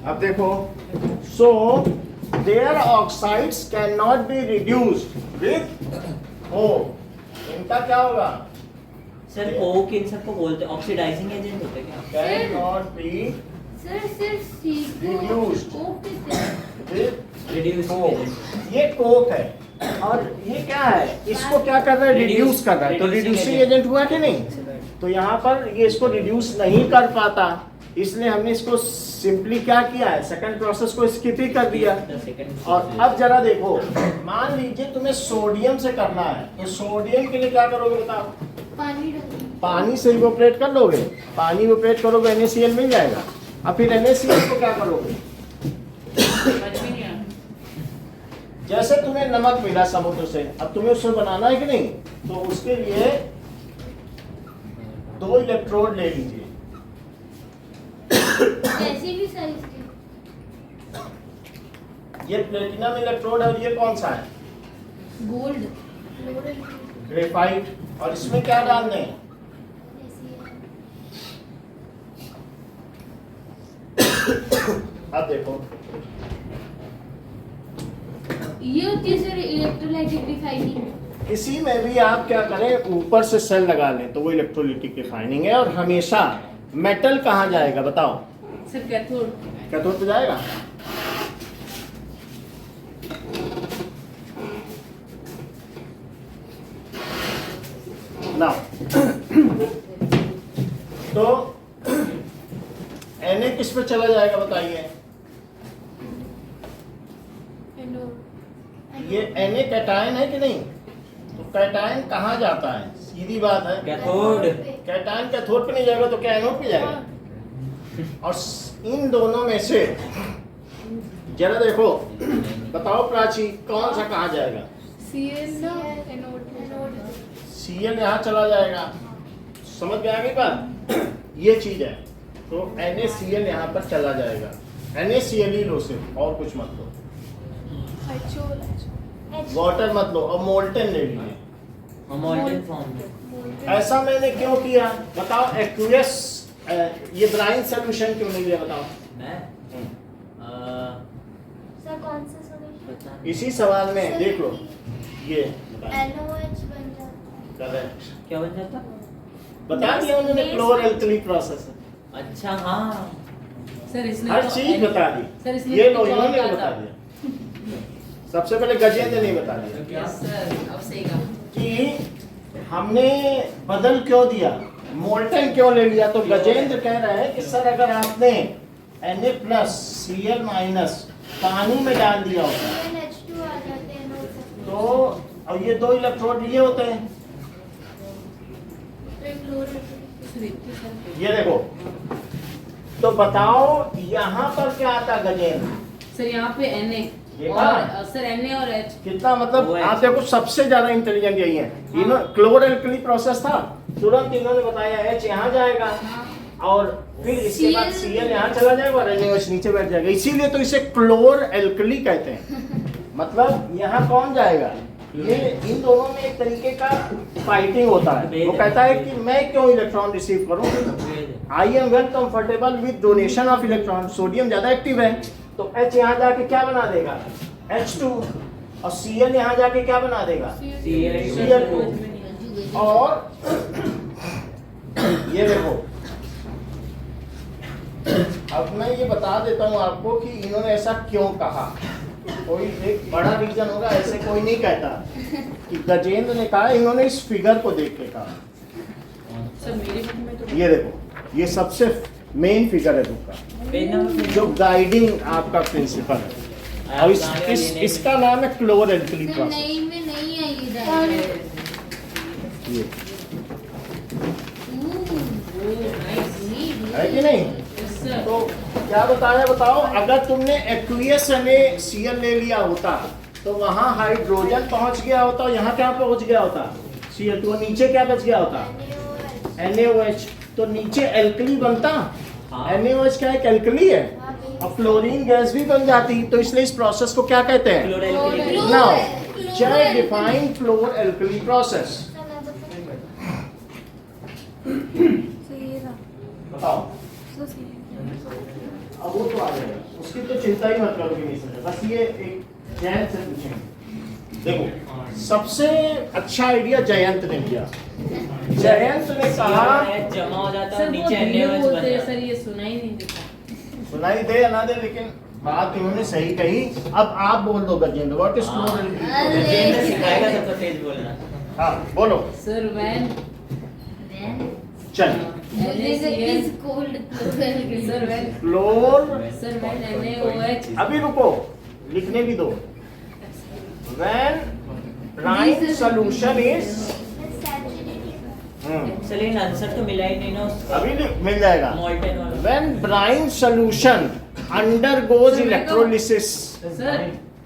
अब देखो, so there oxides can not be reduced with O. इनका क्या होगा? सर कोक इन सबको बोलते हैं ऑक्सीडाइजिंग एजेंट होते हैं क्या? कैन नॉट बी सर सिर्फ Reduced. With reduce Coke. ये कोक है और ये क्या है, इसको क्या कर रहा है, रिड्यूस कर रहा है. तो Reducing रिड्यूसिंग agent. एजेंट हुआ कि नहीं? तो यहाँ पर ये इसको रिड्यूस नहीं कर पाता, इसलिए हमने इसको सिंपली क्या किया है, सेकंड प्रोसेस को स्किप ही कर दिया. और अब जरा देखो, मान लीजिए तुम्हें सोडियम से करना है, तो सोडियम के लिए क्या करोगे बताओ? पानी डालो. पानी से इवोपरेट कर लोगे, पानी इवोपरेट करोगे NaCl मिल जाएगा. अब फिर NaCl को क्या करोगे? जैसे तुम्हें नमक मिला समुद्र से, अब तुम्हें उससे बनाना है कि नहीं, तो उसके लिए 2 इलेक्ट्रोड ले लीजिए. कैसे भी साइज के. ये प्लेटिनम इलेक्ट्रोड है और ये कौन सा है? गोल्ड. ग्रेफाइट. और इसमें क्या डालने हैं? अब देखो, ये होती है सर इलेक्ट्रोलाइटिक रिफाइनिंग. इसी में भी आप क्या करें, ऊपर से सेल लगा लें तो वो इलेक्ट्रोलिटिक रिफाइनिंग है. और हमेशा मेटल कहाँ जाएगा बताओ? Sir cathode. कैथोड पे जाएगा. ना तो Na किस पे चला जाएगा बताइए? ये Na कैटायन है कि नहीं? तो कैटायन कहाँ जाता है? सीधी बात है, कैथोड. कैटायन कैथोड पे नहीं जाएगा तो क्या एनोड पे जाएगा? और इन दोनों में से जरा देखो, बताओ प्राची, कौन सा कहाँ जाएगा? Cl यहाँ चला जाएगा. समझ में आ गई बात? ये चीज है. तो NaCl यहाँ पर चला जाएगा. NaCl ही लो सिर्फ, और कुछ मत लो. वाटर मत लो, और मोल्टन ले लीजिए. होमोजेन फॉर्म में. ऐसा मैंने क्यों किया बताओ? एक्वियस ये ब्राइन सोल्यूशन क्यों नहीं लिया बताओ? मैं सर कौन सा सॉल्यूशन? इसी सवाल में देख लो, ये NOH बन जाता. करेक्ट क्या बन जाता? बता दिया उन्होंने, क्लोरल्कली प्रोसेस. अच्छा हाँ, सर इसने हर तो चीज बता सर दी. इसने ये तो लो, इन्होंने कहा बता था. दिया. सबसे पहले गजेंद्र ने बता दिया यस सर, अब सही कहा। कि हमने बदल क्यों दिया, मोल्टन क्यों ले लिया। तो गजेंद्र कह रहे हैं कि सर अगर आपने Na+Cl- पानी में डाल दिया होता H2 आ जाते हैं ना, तो अब ये 2 इलेक्ट्रोड ये होते हैं, तो एक क्लोर ये देखो। तो बताओ यहाँ पर क्या आता गजेंद्र, सर यहाँ पे Na ये और कहाँ? सर Na और H। कितना मतलब OH। आप देखो सबसे ज्यादा इंटेलिजेंट यही है। इन्होंने क्लोर एल्कली प्रोसेस था, तुरंत इन्होंने बताया H यहाँ जाएगा और फिर इसके बाद Cl यहाँ चला जाएगा और NaOH नीचे बैठ जाएगा, इसीलिए तो इसे क्लोर एल्कली कहते हैं। मतलब यहाँ कौन जाएगा, ये इन दोनों में एक तरीके का फाइटिंग होता है। वो कहता है कि मैं क्यों इलेक्ट्रॉन रिसीव करूं, I am well comfortable with donation of electron. Sodium ज्यादा एक्टिव है तो H यहाँ जाके क्या बना देगा, H2, और Cl यहाँ जाके क्या बना देगा, Cl2। और ये देखो, अब मैं ये बता देता हूँ आपको कि इन्होंने ऐसा क्यों कहा। कोई एक बड़ा रीजन होगा, ऐसे कोई नहीं कहता कि गजेंद्र ने कहा, इन्होंने इस फिगर को देख के कहा। सर मेरे बुक में तो ये देखो, ये सबसे मेन फिगर है बुक का, पेज नंबर जो गाइडिंग आपका प्रिंसिपल है। और इसका नाम है क्लोर एल्कली प्रोसेस। नहीं में नहीं है ये डायरेक्ट। ये नाइस। है कि नहीं। Yes sir. तो क्या बताया बताओ, अगर तुमने एक्वियस NaCl ले लिया होता तो वहां हाइड्रोजन पहुंच गया होता और यहाँ क्या पहुंच गया होता, Cl2, और नीचे क्या बच गया होता, NaOH। तो नीचे एल्कली बनता, हाँ। NaOH क्या एक एल्कली है, और फ्लोरीन गैस भी बन जाती। तो इसलिए इस प्रोसेस को क्या कहते हैं, chlor now check define floor alkali process. बताओ, अब वो तो आ जाएगा, उसकी तो चिंता ही मत करो कि नहीं समझे, बस ये एक जयंत से पूछेंगे। देखो सबसे अच्छा आइडिया जयंत ने दिया। जयंत ने कहा, जमा हो जाता है सर वो नीचे धीरे NaOH बोलते बन हैं जाता सर, है। ये सुनाई नहीं देता। सुनाई दे या ना दे, लेकिन बात इन्होंने सही कही। अब आप बोल दो Gajendra, what is chlor alkali. Gajendra सिखाएगा सबको तेज बोलना। हाँ बोलो, sir when chlor is called sir when chlor, sir when NaOH। अभी रुको लिखने भी दो। व्हेन ब्राइन सॉल्यूशन इज, चलिए आंसर तो मिला ही नहीं ना उसका। अभी मिल जाएगा। मॉल्टेन वाला। When brine solution undergoes sir, मैं electrolysis, सर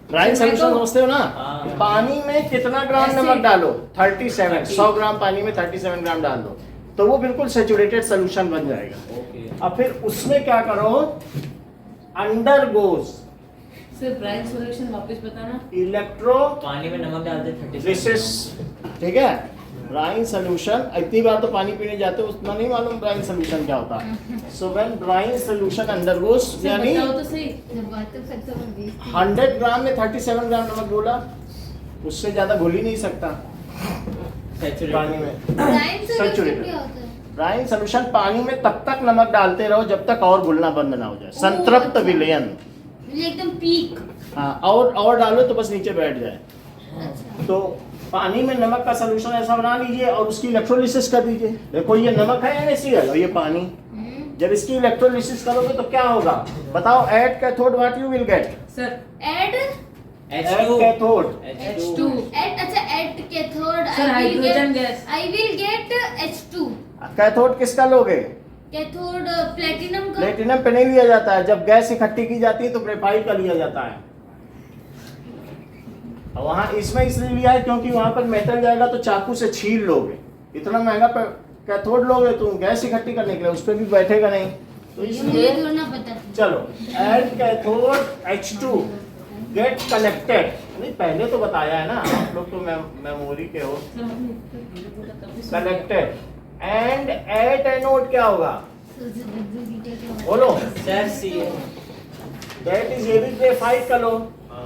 ब्राइन सर, मैं सॉल्यूशन तो- समझते हो ना, हाँ। पानी में कितना ग्राम ऐसे- नमक डालो, 37, 100 ग्राम पानी में 37 ग्राम डाल दो तो वो बिल्कुल सैचुरेटेड सॉल्यूशन बन जाएगा। ओके। अब फिर उसमें क्या करो, अंडरगोज सर ब्राइन सॉल्यूशन वापस बताना। इलेक्ट्रोलिसिस, पानी में नमक डालते 36। ठीक है। ब्राइन सॉल्यूशन, इतनी बार तो पानी पीने जाते हो उतना नहीं मालूम ब्राइन सॉल्यूशन क्या होता है। So when brine solution undergoes, sir यानी बताओ तो सही। 100 ग्राम में 37 ग्राम नमक बोला, उससे ज्यादा घुल ही नहीं सकता पानी में। क्या होता है? ब्राइन सॉल्यूशन पानी में तब तक नमक डालते रहो जब तक और घुलना बंद ना हो जाए, संतृप्त विलयन। ये एकदम पीक। हाँ, और डालो तो बस नीचे बैठ जाए। अच्छा। तो पानी में नमक का सॉल्यूशन ऐसा बना लीजिए और उसकी इलेक्ट्रोलिसिस कर दीजिए। देखो ये नमक है NaCl और ये पानी, जब इसकी इलेक्ट्रोलिसिस करोगे तो क्या होगा बताओ, at cathode what you will get, sir add H2 cathode, H2 at अच्छा at cathode sir hydrogen gas. I will get H2 cathode किसका लोगे, कैथोड प्लेटिनम का। प्लेटिनम पे नहीं लिया जाता है, जब गैस इकट्ठी की जाती है तो ग्रेफाइट का लिया जाता है। और वहाँ इसमें इसलिए लिया है क्योंकि वहां पर मेटल जाएगा तो चाकू से छील लोगे, इतना महंगा कैथोड लोगे तुम गैस इकट्ठी करने के लिए, उस पर भी बैठेगा नहीं, तो मुझे इसलिए थोड़ा ना पता था। चलो add cathode H2 get connected. नहीं पहले तो बताया है ना, आप लोग तो मेमोरी के हो। कनेक्टेड एंड एट एनोड क्या होगा बोलो, sir see that is heavy graphite का लो,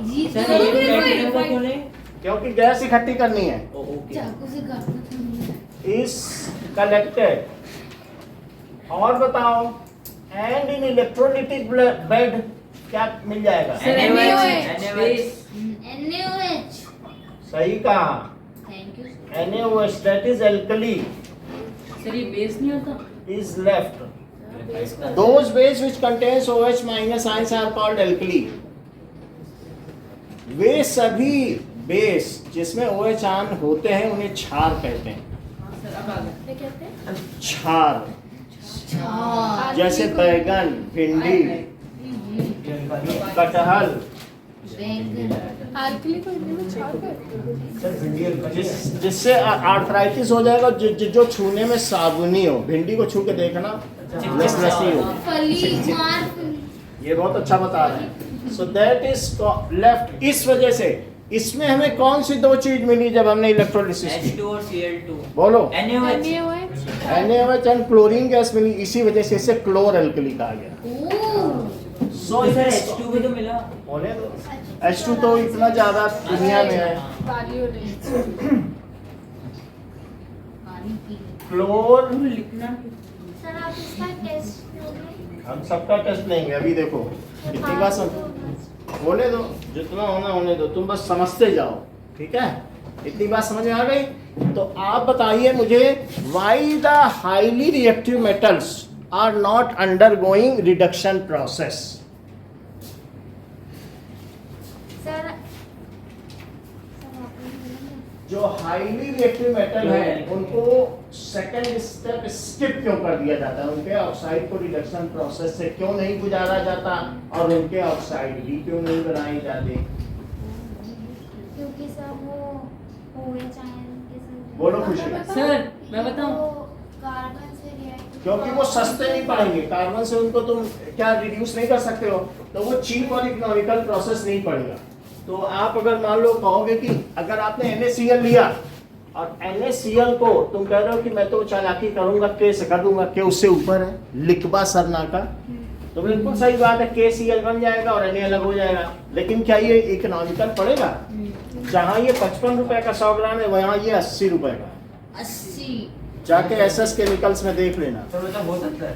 जी सर चलो ये फिर प्लेटिनम का भाई। क्यों नहीं? क्योंकि गैस इकट्ठी करनी है। ओके। चाकू से काटना था। Is connected. और बताओ, एंड इन इलेक्ट्रोलिटिक बेड क्या मिल जाएगा? Sir NaOH. Base NaOH. सही कहा, Thank you. NaOH that is alkali sir ये बेस नहीं होता? is left. Those base which contains OH minus ions are called alkali. वे सभी बेस जिसमें OH आयन होते हैं उन्हें क्षार कहते हैं। हाँ सर अब आ गया। क्या कहते हैं? क्षार, जैसे बैगन, भिंडी, कटहल, अल्कली को हिंदी में क्षार कहते हैं। जिससे आर्थराइटिस हो जाएगा, जो छूने में साबुनी हो। भिंडी को छू के देखना, लसलसी हो। फली मार ये बहुत अच्छा बता रहे हैं। सो दैट इज लेफ्ट। इस वजह से इसमें हमें कौन सी दो चीज मिली जब हमने इलेक्ट्रोलिसिस की? H2 और Cl2. बोलो। NaOH. NaOH and chlorine gas मिली, इसी वजह से इसे क्लोर अल्कली कहा गया। सो सर H2 भी तो मिला. होने दो। H2 तो इतना ज्यादा दुनिया में है। क्लोर, लिखना सर आप इसका टेस्ट लोगे? हम सबका टेस्ट लेंगे। अभी देखो इतनी बात होने दो, जितना होना होने दो, तुम बस समझते जाओ, ठीक है? इतनी बात समझ में आ गई? तो आप बताइए मुझे, why the highly reactive metals are not undergoing reduction process? Sir जो हाईली रिएक्टिव मेटल है उनको सेकंड स्टेप स्किप क्यों कर दिया जाता है? उनके ऑक्साइड को रिडक्शन प्रोसेस से क्यों नहीं गुजारा जाता और उनके ऑक्साइड भी क्यों नहीं बनाए जाते? क्योंकि सर वो OH आयन के साथ बोलो खुशी। सर मैं बताऊं? कार्बन से रिएक्ट क्योंकि वो सस्ते नहीं पड़ेंगे। कार्बन से उनको तुम क्या रिड्यूस नहीं कर सकते हो, तो वो चीप और इकोनॉमिकल प्रोसेस नहीं पड़ेगा। तो आप अगर मान लो कहोगे कि अगर आपने NaCl लिया और NaCl को तुम कह रहे हो कि मैं तो चालाकी करूंगा, के से कर दूंगा, के उससे ऊपर है, लिखबा सरना का, तो बिल्कुल सही बात है, KCl बन जाएगा और Na अलग हो जाएगा। लेकिन क्या ये इकोनॉमिकल पड़ेगा? जहाँ ये 55 रुपए का 100 ग्राम है, वहाँ ये 80 रुपए का है। 80 जाके SS केमिकल्स में देख लेना। तो मतलब हो सकता है।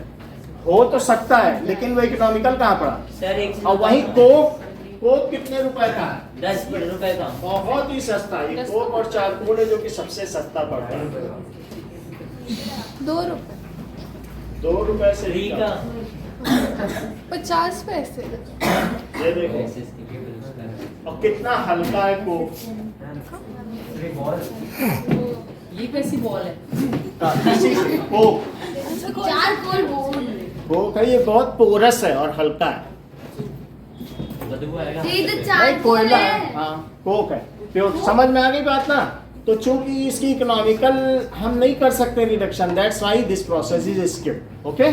हो तो सकता है, लेकिन वो इकोनॉमिकल कहाँ पड़ा? सर एक और वही कोक कितने रुपए का है? 10 रुपए का. बहुत ही सस्ता। ये कोक और चारकोल है जो कि सबसे सस्ता पड़ता है। 2 रुपए 2 रुपए से फ्री ही का. 50 पैसे। ये देखो, और कितना हल्का है कोक। अरे बॉल ये कैसी बॉल है? इसी से कोक, चारकोल बोल कोक है, ये बहुत पोरस है और हल्का है। बदबू आएगा. ये तो नहीं, चारकोल कोयला है। है। हाँ, कोक है प्योर। समझ में आ गई बात ना? तो चूंकि इसकी इकोनॉमिकल हम नहीं कर सकते reduction, that's why this process is skip. Okay,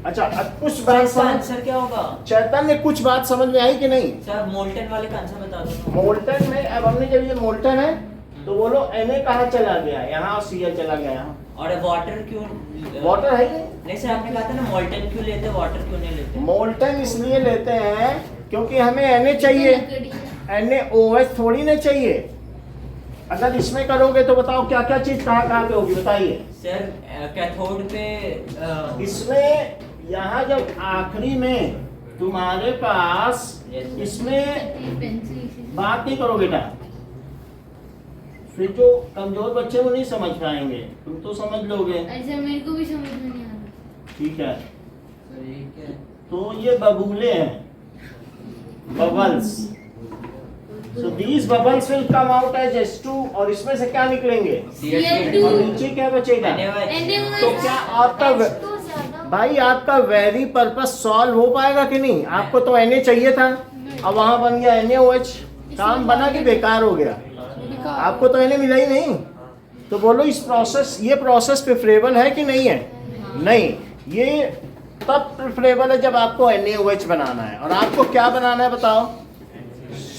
अच्छा अब कुछ बात इसका समझ, आंसर क्या होगा? चैतन्य कुछ बात समझ में आई कि नहीं? सर मोल्टन वाले का आंसर बता दो. मोल्टन में अब हमने जब ये मोल्टन है तो बोलो Na कहाँ चला गया? यहाँ, और Cl चला गया यहाँ। और वाटर क्यों? वाटर है ये? नहीं सर, आपने कहा था ना मोल्टन क्यों लेते, वाटर क्यों नहीं लेते? मोल्टन इसलिए लेते हैं क्योंकि हमें Na चाहिए, NaOH थोड़ी ना चाहिए। अगर इसमें करोगे तो बताओ क्या क्या चीज कहाँ कहाँ पे होगी, बताइए। सर कैथोड पे इसमें यहाँ जब आखिरी में तुम्हारे पास, इसमें बात नहीं करो बेटा, फिर जो कमजोर बच्चे वो नहीं समझ पाएंगे, तुम तो समझ लोगे। अच्छा मेरे को भी समझ में नहीं आ रहा। ठीक है, सर ये क्या है? तो ये बबूले हैं, bubbles. So these bubbles will come out as H2 और इसमें से क्या निकलेंगे? Cl2 और नीचे क्या बचेगा? NaOH. तो क्या आपका भाई आपका वेरी पर्पस सॉल्व हो पाएगा कि नहीं? आपको तो Na चाहिए था, अब वहां बन गया NaOH, काम बना कि बेकार हो गया? आपको तो Na मिला ही नहीं। तो बोलो इस प्रोसेस, ये प्रोसेस प्रेफरेबल है कि नहीं है? नहीं, ये तब प्रेफरेबल है जब आपको NaOH बनाना है। और आपको क्या बनाना है बताओ?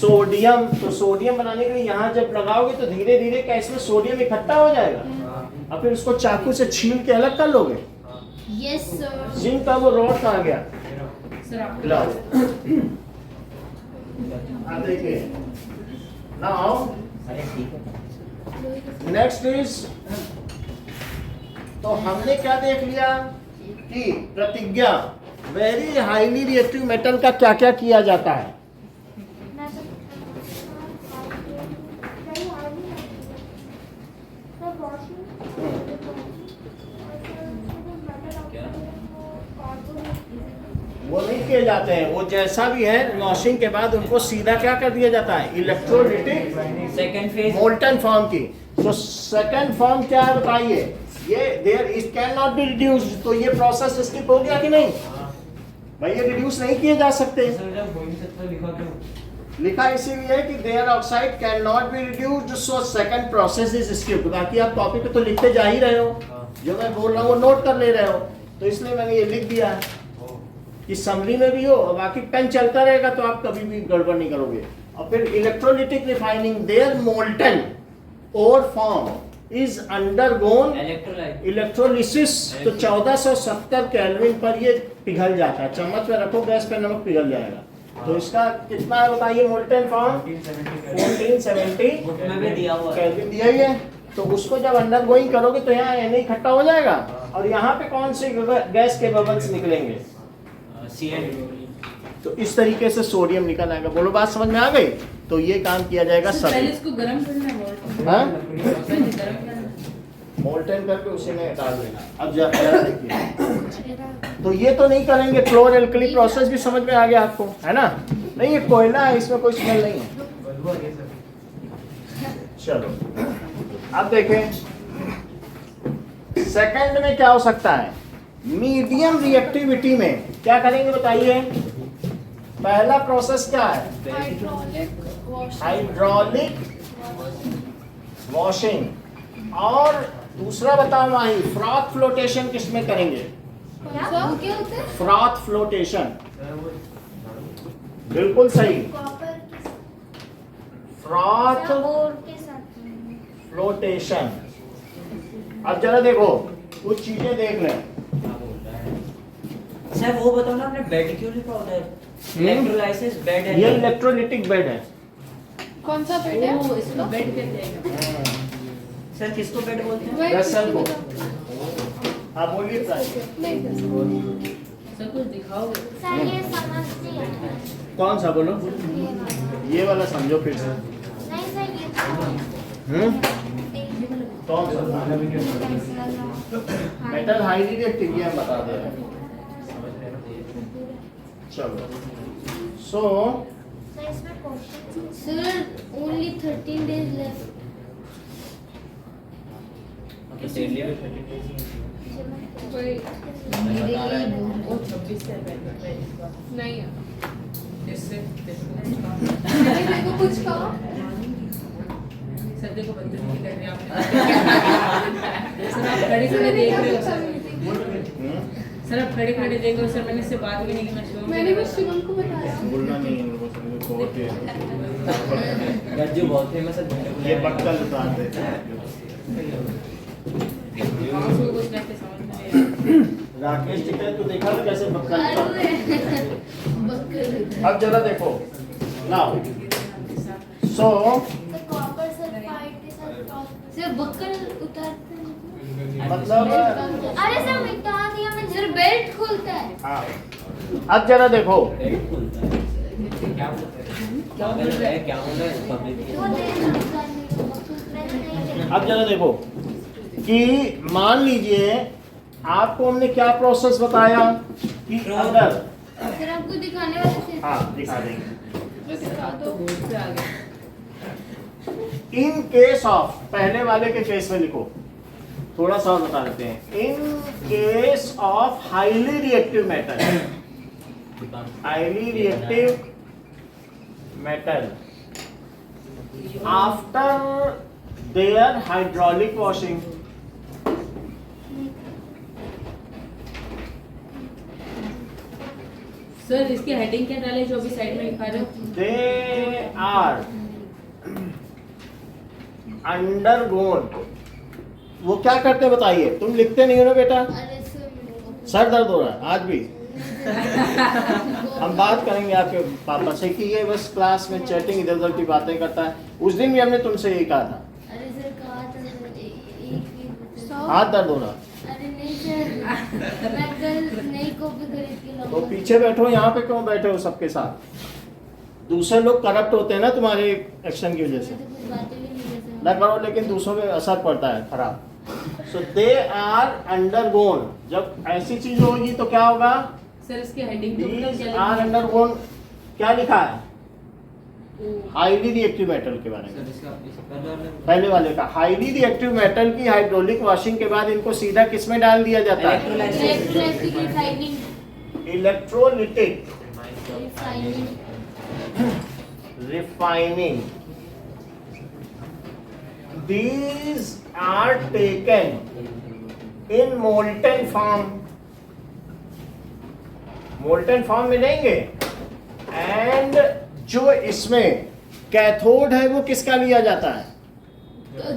सोडियम। तो सोडियम बनाने के लिए यहाँ जब लगाओगे तो धीरे धीरे क्या इसमें सोडियम इकट्ठा हो जाएगा और फिर उसको चाकू से छील के अलग कर लोगे। Yes sir. जिंक का वो रॉड कहाँ गया? सर आप लाओ। अब देखिए, नाउ अरे ठीक है. नेक्स्ट इज, तो हमने क्या देख लिया कि प्रतिज्ञा वेरी हाईली रिएक्टिव मेटल का क्या क्या किया जाता है? वो नहीं किए जाते हैं, वो जैसा भी है वॉशिंग के बाद उनको सीधा क्या कर दिया जाता है? Electrolytic second phase molten form की। तो सेकंड फॉर्म क्या है बताइए? ये there it can not be reduced, तो ये प्रोसेस स्किप हो गया कि नहीं भाई? ये रिड्यूस नहीं किए जा सकते। लिखा इसीलिए है कि their oxide can not be reduced, so second process is skipped. बाकी आप कॉपी पे तो लिखते जा ही रहे हो, जो मैं बोल रहा हूँ वो नोट कर ले रहे हो, तो इसलिए मैंने ये लिख दिया है कि समरी में भी हो और बाकी पेन चलता रहेगा तो आप कभी भी गड़बड़ नहीं करोगे। और फिर इलेक्ट्रोलिटिक रिफाइनिंग, देयर मोल्टन और फॉर्म इज अंडरगोन इलेक्ट्रोलिसिस। तो 1470 केल्विन पर ये पिघल जाता है। चम्मच में रखो, गैस पे नमक पिघल जाएगा। तो इसका कितना है बताइए? मोल्टन फॉर्म 1470 में भी दिया हुआ है। केल्विन दिया ही है। तो उसको जब अंडरगोइंग करोगे तो यहाँ Na इकट्ठा हो जाएगा और यहाँ पे कौन से गैस के बबल्स निकलेंगे? Cl। तो इस तरीके से सोडियम निकल आएगा। बोलो बात समझ में आ गई? तो ये काम किया जाएगा सर, पहले सब। इसको गरम करना है मोल्टन। हाँ? पहले गरम करना। मोल्टन करके उसी में डाल देना। अब जरा देखिए, तो ये तो नहीं करेंगे। क्लोर एल्कली प्रोसेस भी समझ में आ गया आपको, है ना? नहीं, ये कोयला है, इसमें कोई स्मेल नहीं है। चलो अब देखें सेकंड में क्या हो सकता है। मीडियम रिएक्टिविटी में क्या करेंगे बताइए? पहला प्रोसेस क्या है? Hydraulic washing. और दूसरा बताओ माही, फ्रॉथ फ्लोटेशन किसमें करेंगे? क्या होता है? फ्रॉथ फ्लोटेशन, बिल्कुल सही। Froth flotation. अब जरा देखो, कुछ चीजें देख लें। सर वो बताओ ना, आपने बेड क्यों लिखा उधर? इलेक्ट्रोलाइसिस बेड है। ये इलेक्ट्रोलिटिक बेड है। कौन सा बेड है? ओ, इसको बेड कहते हैं। सर किसको बेड बोलते हैं? वेसल को। आप बोलिए प्राइस। सर कुछ दिखाओ। सर ये समझ नहीं आता। कौन सा बोलो? ये वाला समझो फिर से। नहीं सर ये कौन सा? मेटल हाईली रिएक्टिव, ये हम बता दे रहे हैं। चलो so sir only 13 days left. Okay, daily में 30 days ही मेरे लिए वो 26 से नहीं है। इससे मेरे को कुछ कहो। सर को बदतमीजी कर रहे हैं आपने। सर आप खड़े खड़े देख रहे हो सर। सर आप खड़े खड़े देख रहे हो सर। मैंने इससे बात भी नहीं की। मैं शिवम मैंने बस शिवम को बताया। बोलना नहीं है उनको, समझो बहुत ही गज्जू बहुत फेमस है। ये बक्कल उतार देते हैं। उसको कुछ कहते समझ में नहीं आया। राकेश जी का तो देखा था कैसे बक्कल उतारते हैं। बक्कल। अब जरा देखो नाउ, सो कॉपर सल्फाइड के साथ सर बक्कल उतारते हैं। मतलब अरे सर मिटा दिया मैं। सर बेल्ट खुलता है। हाँ, अब जरा देखो, बेड खुलता है। क्या बोल रहा है? क्या बोल रहा है पब्लिक? वो नहीं। अब जरा देखो कि मान लीजिए आपको हमने क्या प्रोसेस बताया कि अगर सर आपको दिखाने वाले थे। हाँ दिखा देंगे। तो बोर्ड पे आ गया। इन केस ऑफ, पहले वाले के केस में लिखो, थोड़ा सा और बता देते हैं। In case of highly reactive metal, highly reactive metal after their hydraulic washing, sir इसकी हेडिंग क्या डाले जो अभी साइड में लिखा रहे हो? they are undergone। वो क्या करते हैं बताइए? तुम लिखते नहीं हो ना बेटा? अरे सर सर दर्द हो रहा है आज भी। हम बात करेंगे आपके पापा से कि ये बस क्लास में चैटिंग इधर उधर की बातें करता है। उस दिन भी हमने तुमसे यही कहा था। अरे सर कहा था एक हाथ दर्द हो रहा? अरे नहीं नहीं सर, मैं कल नई कॉपी खरीद के तो लाऊंगा। पीछे बैठो, यहाँ पे क्यों बैठे हो सबके साथ? दूसरे लोग करप्ट होते हैं ना तुम्हारे एक्शन की वजह से। मैं तो कुछ बातें भी नहीं कर ना सकता। करो, लेकिन दूसरों पे असर पड़ता है खराब। सो दे आर अंडरगोन, जब ऐसी चीज होगी तो क्या होगा? सर इसकी हेडिंग तो मतलब दीज क्या आर लिखी है? अंडरगोन, क्या लिखा है? हाईली रिएक्टिव मेटल के बारे में। सर इसका पहले वाले पहले वाले का हाईली रिएक्टिव मेटल की हाइड्रोलिक वॉशिंग के बाद इनको सीधा किस में डाल दिया जाता है? Electrolytic refining, electrolytic refining, refining. These are taken in molten form. molten form मिलेंगे, and जो इसमें कैथोड है वो किसका लिया जाता है?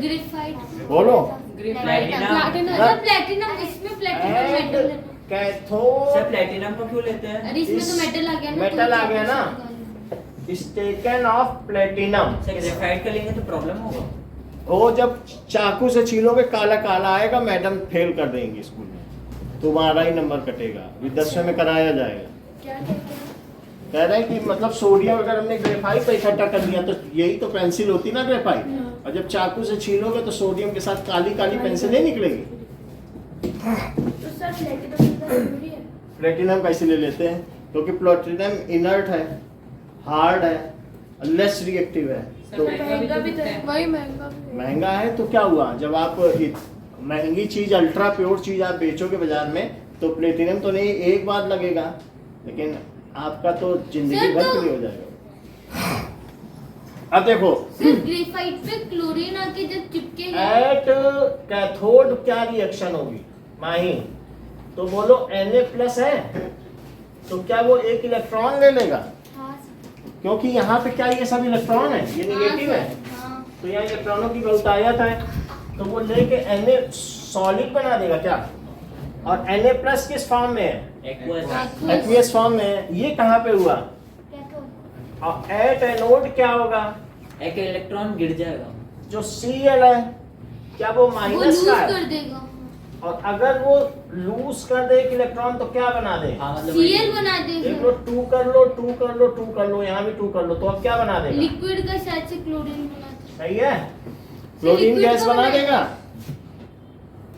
ग्रेफाइट, बोलो। प्लैटिनम, प्लैटिनम, इसमें प्लैटिनम मेटल है। कैथोड सर प्लेटिनम को क्यों लेते हैं? अरे इसमें तो मेटल आ गया ना, मेटल तो आ गया ना। is taken of platinum. Sir graphite का लेंगे तो प्रॉब्लम होगा। वो जब चाकू से छीलोगे काला काला आएगा, मैडम फेल कर देंगी स्कूल में, तुम्हारा ही नंबर कटेगा, अभी 10वें में कराया जाएगा। क्या कहते हैं? कह रहे हैं कि मतलब सोडियम अगर हमने ग्रेफाइट पे इकट्ठा कर लिया तो यही तो पेंसिल होती ना ग्रेफाइट, और जब चाकू से छीलोगे तो सोडियम के साथ काली काली पेंसिल नहीं निकलेगी। तो सर प्लेटिनम का जरूरी है? प्लेटिनम का इसीलिए लेते हैं क्योंकि प्लेटिनम इनर्ट है, हार्ड है, लेस रिएक्टिव है। सर तो महंगा भी तो है। वही महंगा भी है। महंगा है तो क्या हुआ, जब आप महंगी चीज, अल्ट्रा प्योर चीज आप बेचोगे बाजार में तो प्लेटिनम तो नहीं, एक बार लगेगा, लेकिन आपका तो जिंदगी सर, भर तो- के लिए हो जाएगा। अब देखो, सर ग्रेफाइट पे क्लोरीन आके जब चिपकेगा, एट कैथोड क्या रिएक्शन होगी माही? तो बोलो Na+ है तो क्या वो एक इलेक्ट्रॉन ले लेगा? हाँ क्योंकि यहाँ पे क्या ये सब इलेक्ट्रॉन है, ये निगेटिव है, हाँ, तो यहाँ इलेक्ट्रॉनों की बहुतायत है, तो वो लेके Na सॉलिड बना देगा क्या? और Na+ किस फॉर्म में है? एक्वस एक्वियस फॉर्म में है। ये कहाँ पे हुआ? कैथोड, और एट एनोड क्या होगा? एक इलेक्ट्रॉन गिर जाएगा। जो Cl है क्या वो वो माइनस लूज का है? कर देगा, और अगर वो लूज कर दे एक इलेक्ट्रॉन तो क्या बना दे? हाँ मतलब Cl बना देख देगा, लो, 2 कर लो, 2 कर लो, 2 कर लो, यहाँ भी 2 कर लो, तो अब क्या बना देगा? लिक्विड का शायद से क्लोरीन बना देगा। सही है, क्लोरीन लिक्विड गैस तो बना है। देगा।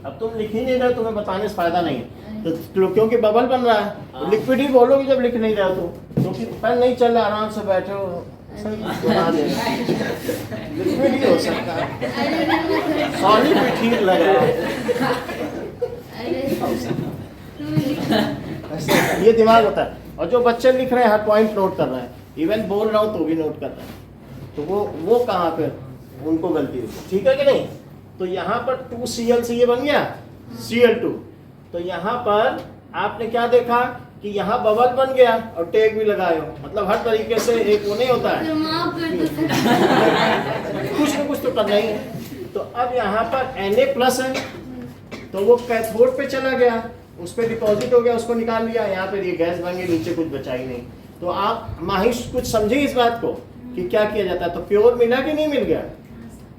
अब तुम लिख ही नहीं रहे, तुम्हें बताने से फायदा नहीं है, तो क्योंकि बबल बन रहा है, हाँ। लिक्विड ही बोलोगे जब लिख नहीं रहे हो तो, क्योंकि फैन नहीं चल रहा, आराम से बैठे हो, सही बना देगा, लिक्विड ही हो सकता है, अरे सॉलिड भी ठीक लग रहा है। ऐसे ये दिमाग होता है, और जो बच्चे लिख रहे हैं हर पॉइंट नोट कर रहे हैं, इवन बोल रहा हूँ तो भी नोट कर रहे हैं, तो वो कहाँ पे उनको गलती होगी, ठीक है कि नहीं? तो यहाँ पर 2Cl से ये बन गया Cl2, तो यहाँ पर आपने क्या देखा कि यहाँ बबल बन गया और टैग भी लगाए हो, मतलब हर तरीके से एक वो नहीं होता है, माफ कर दो सर। कुछ ना कुछ तो करना ही है। तो अब यहाँ पर Na+ है तो वो कैथोड पे चला गया, उस पे डिपॉजिट हो गया, उसको निकाल लिया, यहाँ पे ये गैस बन गई, नीचे कुछ बचा ही नहीं। तो आप माहिश कुछ समझे इस बात को कि क्या किया जाता है? तो प्योर मिला कि नहीं मिल गया?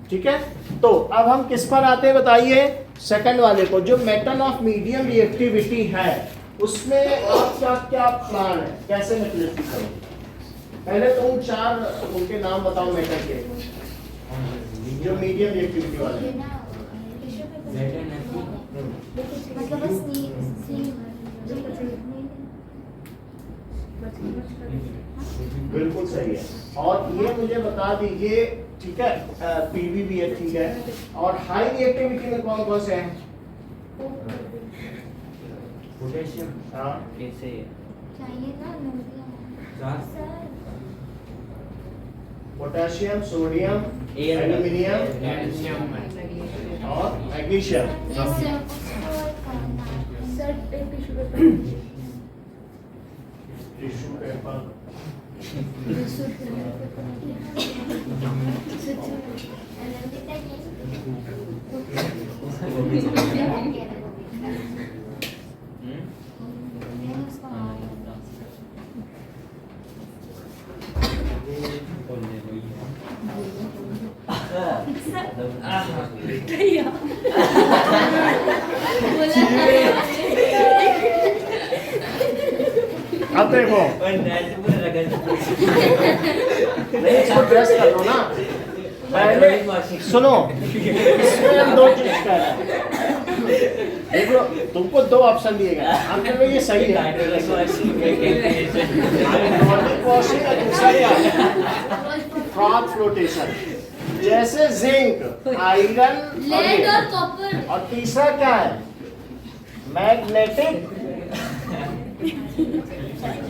ठीक है, तो अब हम किस पर आते हैं बताइए? सेकंड वाले को, जो मेटल ऑफ मीडियम रिएक्टिविटी है उसमें आपका क्या प्लान है, कैसे मैथमेटिक्स करोगे? पहले तुम 4 उनके नाम बताओ मेटल के जो मीडियम रिएक्टिविटी वाले हैं। मतलब बस बिल्कुल सही है, और ये मुझे बता दीजिए, ठीक है, पीवी भी है, ठीक है, और हाई रिएक्टिविटी में कौन कौन से हैं? पोटेशियम, हाँ, कैसे चाहिए ना पोटेशियम, सोडियम, एयर एल्यूमिनियम और मैग्नीशियम। सर एक टिश्यू पेपर। टिश्यू पेपर, बोला अब देखो और नेट पूरा रगड़ नहीं, इसको ड्रेस कर लो ना पहले। सुनो, इसमें हम दो चीज कर रहे हैं। देखो तुमको दो ऑप्शन दिए गए, हम कह रहे हैं ये सही है। हाइड्रोलिक वॉशिंग का दूसरा क्या है? फ्रॉथ फ्लोटेशन, जैसे जिंक, आयरन लेड और कॉपर। और तीसरा क्या है? मैग्नेटिक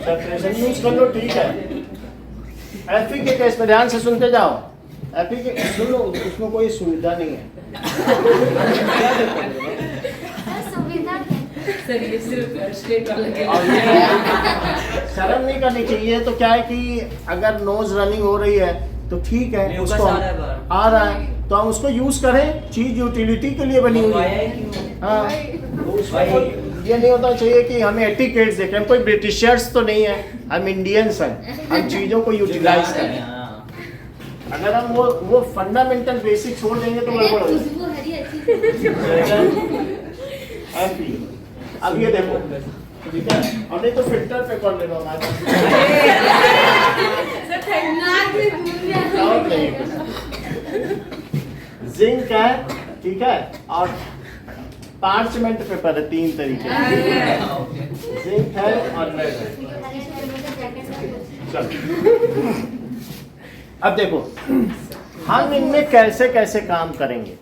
सेपरेशन यूज कर लो, ठीक है। एफई के केस में ध्यान से सुनते जाओ। एफई के सुन लो, उसमें कोई सुविधा नहीं है। सर ये सिर्फ स्ट्रेट वाला के और ये शर्म नहीं करनी चाहिए। तो क्या है कि अगर नोज रनिंग हो रही है तो ठीक है, म्यूकस उसको आ रहा है बाहर। आ रहा है तो हम उसको यूज करें, चीज यूटिलिटी के लिए बनी हुई मंगवाया है। है क्यों? हाँ, तो उसमें कोई ये नहीं होता चाहिए कि हमें एटिकेट्स देखें। हम कोई ब्रिटिशर्स तो नहीं है, हम इंडियंस हैं। हम चीजों को यूटिलाइज करें। हाँ। अगर हम वो फंडामेंटल बेसिक छोड़ देंगे तो अरे गड़बड़ हो खुशबू हरी अच्छी जाएगी। अब ये देखो, ठीक है, और नहीं तो फिल्टर पे कर ले लो हमारे। नाक में घूम गया। और नहीं। जिंक है, ठीक है, और पार्चमेंट पेपर है, 3 तरीके के। जिंक है और लेड है। चलो अब देखो हम इनमें कैसे कैसे काम करेंगे।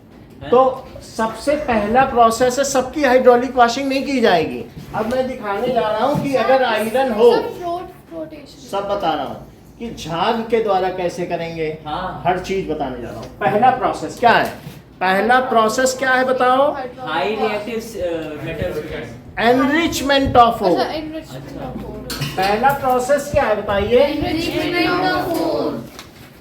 तो सबसे पहला प्रोसेस है, सबकी हाइड्रोलिक वॉशिंग नहीं की जाएगी। अब मैं दिखाने जा रहा हूँ कि अगर आयरन हो, सब बता रहा हूँ कि झाग के द्वारा कैसे करेंगे। हाँ। हर चीज बताने जा रहा हूँ। पहला प्रोसेस क्या है? पहला प्रोसेस क्या है बताओ? High reactive metal. Enrichment of ore. पहला प्रोसेस क्या है बताइए? Enrichment of ore.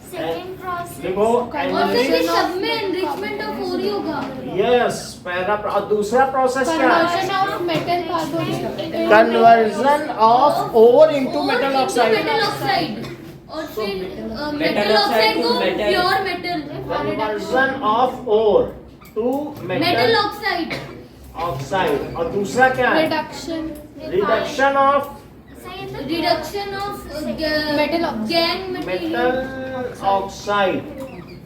Second process देखो और फिर enrich- सब में एनरिचमेंट ऑफ ओर ही होगा। यस, पहला और दूसरा प्रोसेस क्या है? Of metal carbonate conversion of ore into metal oxide. Metal oxide और फिर metal मेटल ऑक्साइड oxide को to metal. Pure metal. Conversion of ore to metal metal oxide. Oxide. और दूसरा क्या है? Reduction reduction of reduction of Metal oxide. Gangue material. Metal oxide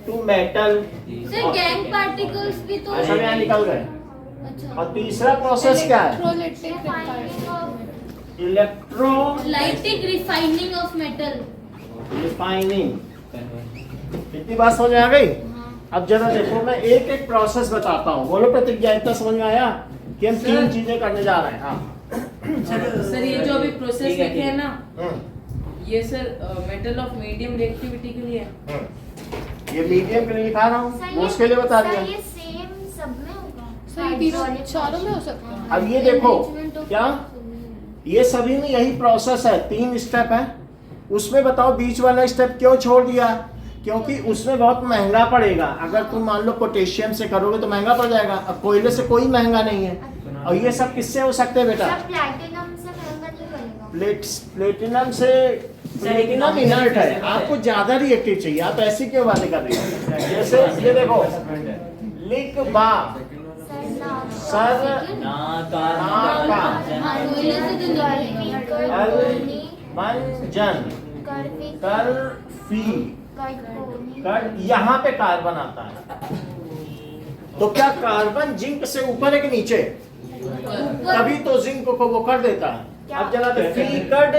to metal. Sir gangue particles भी तो ऐसा यहाँ निकल गए। अच्छा और तीसरा प्रोसेस क्या है? Electro lytic refining of metal. Refining. कितनी बात समझ में आ गई? अब जरा देखो, मैं एक एक प्रोसेस बताता हूँ। बोलो प्रतिज्ञा, इतना समझ में आया कि हम 3 चीजें करने जा रहे हैं। हाँ सर ये जो अभी प्रोसेस ठीक है, लिखे हैं ना, हम्म, ये sir metal of medium reactivity के लिए है। ये मीडियम के लिए लिखा रहा हूँ, वो उसके लिए बता दिया। ये सेम सब में होगा। सर ये तीनों चारों में हो सकता है। अब ये देखो क्या, ये सभी में यही प्रोसेस है। 3 स्टेप है। उसमें बताओ बीच वाला स्टेप क्यों छोड़ दिया? क्योंकि उसमें बहुत महंगा पड़ेगा। अगर तुम मान लो पोटेशियम से करोगे तो महंगा पड़ जाएगा। अब कोयले से कोई महंगा नहीं है। और ये सब किससे हो सकते हैं बेटा? सब प्लैटिनम से महंगा नहीं बनेगा। प्लेटिनम से। प्लेटिनम इनर्ट है, आपको ज्यादा रिएक्टिव चाहिए। आप ऐसी क्यों बातें कर रही हो? जैसे ये देखो, लिख बा सर ना हाँ, का। कोयले से तो नहीं अल मंजन कर फी कर, यहाँ पे कार्बन आता है। तो क्या कार्बन जिंक से ऊपर है कि नीचे? तभी तो जिंक को वो कर देता है। अब जरा फी कट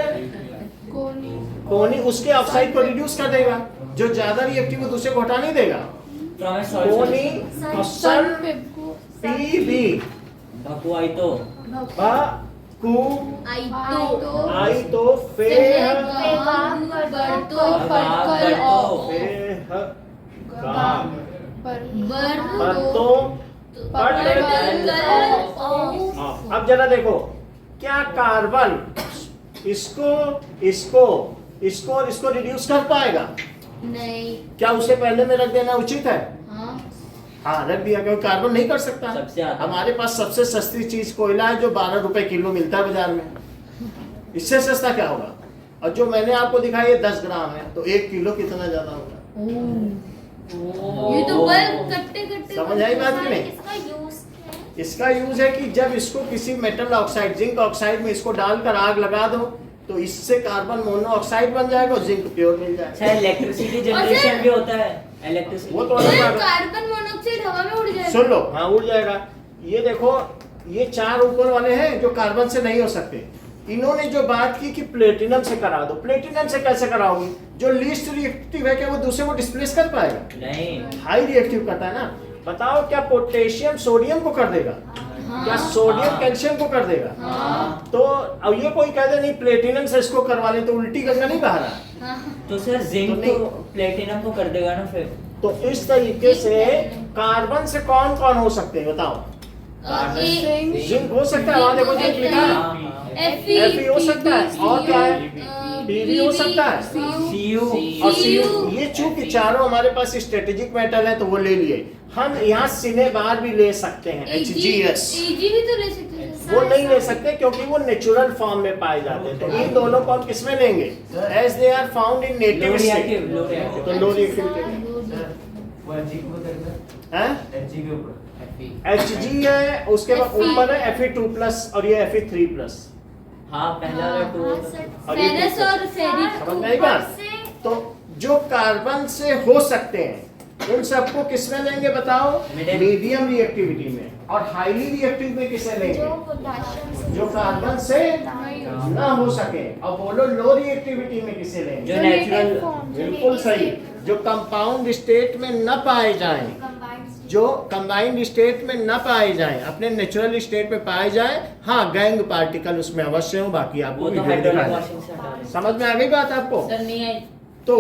कोनी उसके ऑक्साइड को रिड्यूस कर देगा। जो ज्यादा रिएक्टिव है दूसरे को हटा नहीं देगा। कोनी सन पी बी भकुआई तो बा कु आई तो आई तो फे बर्तो फे गा बर तो अब जरा देखो, क्या कार्बन इसको इसको इसको और इसको रिड्यूस कर पाएगा? नहीं। क्या उसे पहले में रख देना उचित है? हाँ हाँ, रख दिया, क्योंकि कार्बन नहीं कर सकता। सबसे ज्यादा। हमारे पास सबसे सस्ती चीज कोयला है जो 12 रुपए किलो मिलता है बाजार में। इससे सस्ता क्या होगा? और जो मैंने आपको दिखाया ये 10 ग्राम है, तो 1 किलो कितना ज्यादा होगा? ये तो बल्ब कट्टे कट्टे समझ आई बात की नहीं? इसका यूज क्या है? इसका यूज है कि जब इसको किसी मेटल ऑक्साइड जिंक ऑक्साइड में इसको डालकर आग लगा दो तो इससे कार्बन मोनोऑक्साइड बन जाएगा और जिंक प्योर मिल जाएगा। अच्छा इलेक्ट्रिसिटी जनरेशन भी होता है इलेक्ट्रिसिटी। वो तो अलग बात है। कार्बन मोनोऑक्साइड हवा में उड़ जाएगा। सुन लो, हाँ उड़ जाएगा। ये देखो, ये 4 ऊपर वाले हैं जो कार्बन से नहीं हो सकते। इन्होंने जो बात की कि प्लेटिनम से करा दो, प्लेटिनम से कैसे कराओगे? जो लीस्ट रिएक्टिव है, क्या वो दूसरे को डिस्प्लेस कर पाएगा? नहीं। हाई रिएक्टिव करता है ना। बताओ, क्या पोटेशियम सोडियम को कर देगा? क्या सोडियम कैल्शियम को कर देगा? तो अब ये कोई कह दे नहीं प्लेटिनम से इसको करवा ले, तो उल्टी गंगा नहीं बहा रहा। तो सर जिंक तो तो प्लेटिनम को कर देगा ना फिर। तो इस तरीके से कार्बन से कौन कौन हो सकते हैं बताओ? जिंक हो सकता है, वहां देखो जिंक लिखा है। Fe हो सकता है, और क्या है? Pb हो सकता है, Cu और Cu। ये चूंकि चारों हमारे पास स्ट्रेटेजिक मेटल है तो वो ले लिए। हम यहाँ सिनेबार भी ले सकते हैं, HgS। Ag भी तो ले सकते हैं। वो नहीं ले सकते क्योंकि वो नेचुरल फॉर्म में पाए जाते हैं। तो इन दोनों को हम किसमें लेंगे? As they are found in native state. Low reactive. तो लो रिएक्टिविटी वो Hg के ऊपर करना है, Hg के ऊपर Hg है, उसके बाद ऊपर है Fe2+ और ये Fe3+। हाँ पहला वाला टू। और ये फेरस और फेरिक समझ में आई बात? तो जो कार्बन से हो सकते हैं उन सबको किसमें लेंगे बताओ? मीडियम रिएक्टिविटी में। और हाईली रिएक्टिव में किसे लेंगे? जो कार्बन से ना हो सके। अब बोलो लो रिएक्टिविटी में किसे लेंगे? जो नेचुरल। बिल्कुल सही, जो कंपाउंड स्टेट में न पाए जाएं, जो कंबाइंड स्टेट में न पाए जाएं, अपने नेचुरल स्टेट में पाए जाएं। हाँ, गैंग पार्टिकल उसमें अवश्य हो, बाकी आपको वो तो वीडियो हाइड्रोलिक दिखाएगा। वॉशिंग से हटा देंगे। समझ में आ गई बात आपको? सर नहीं आई। तो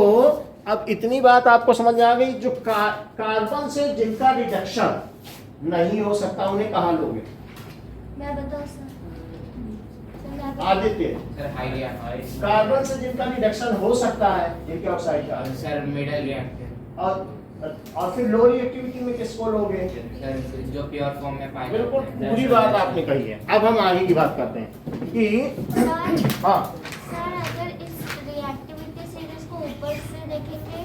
अब इतनी बात आपको समझ में आ गई। जो कार्बन से जिनका रिडक्शन नहीं हो सकता उन्हें कहाँ लोगे? मैं बताऊं sir. Aditya, sir highly carbon से जिनका रिडक्शन हो सकता है जिनके ऑक्साइड का, सर मिडल रिएक्टिव और फिर लो रिएक्टिविटी में किसको लोगे? सर जो प्योर फॉर्म में पाए बिल्कुल पूरी बात आपने कही है। अब हम आगे की बात करते हैं कि हाँ सर अगर इस रिएक्टिविटी सीरीज को ऊपर से देखेंगे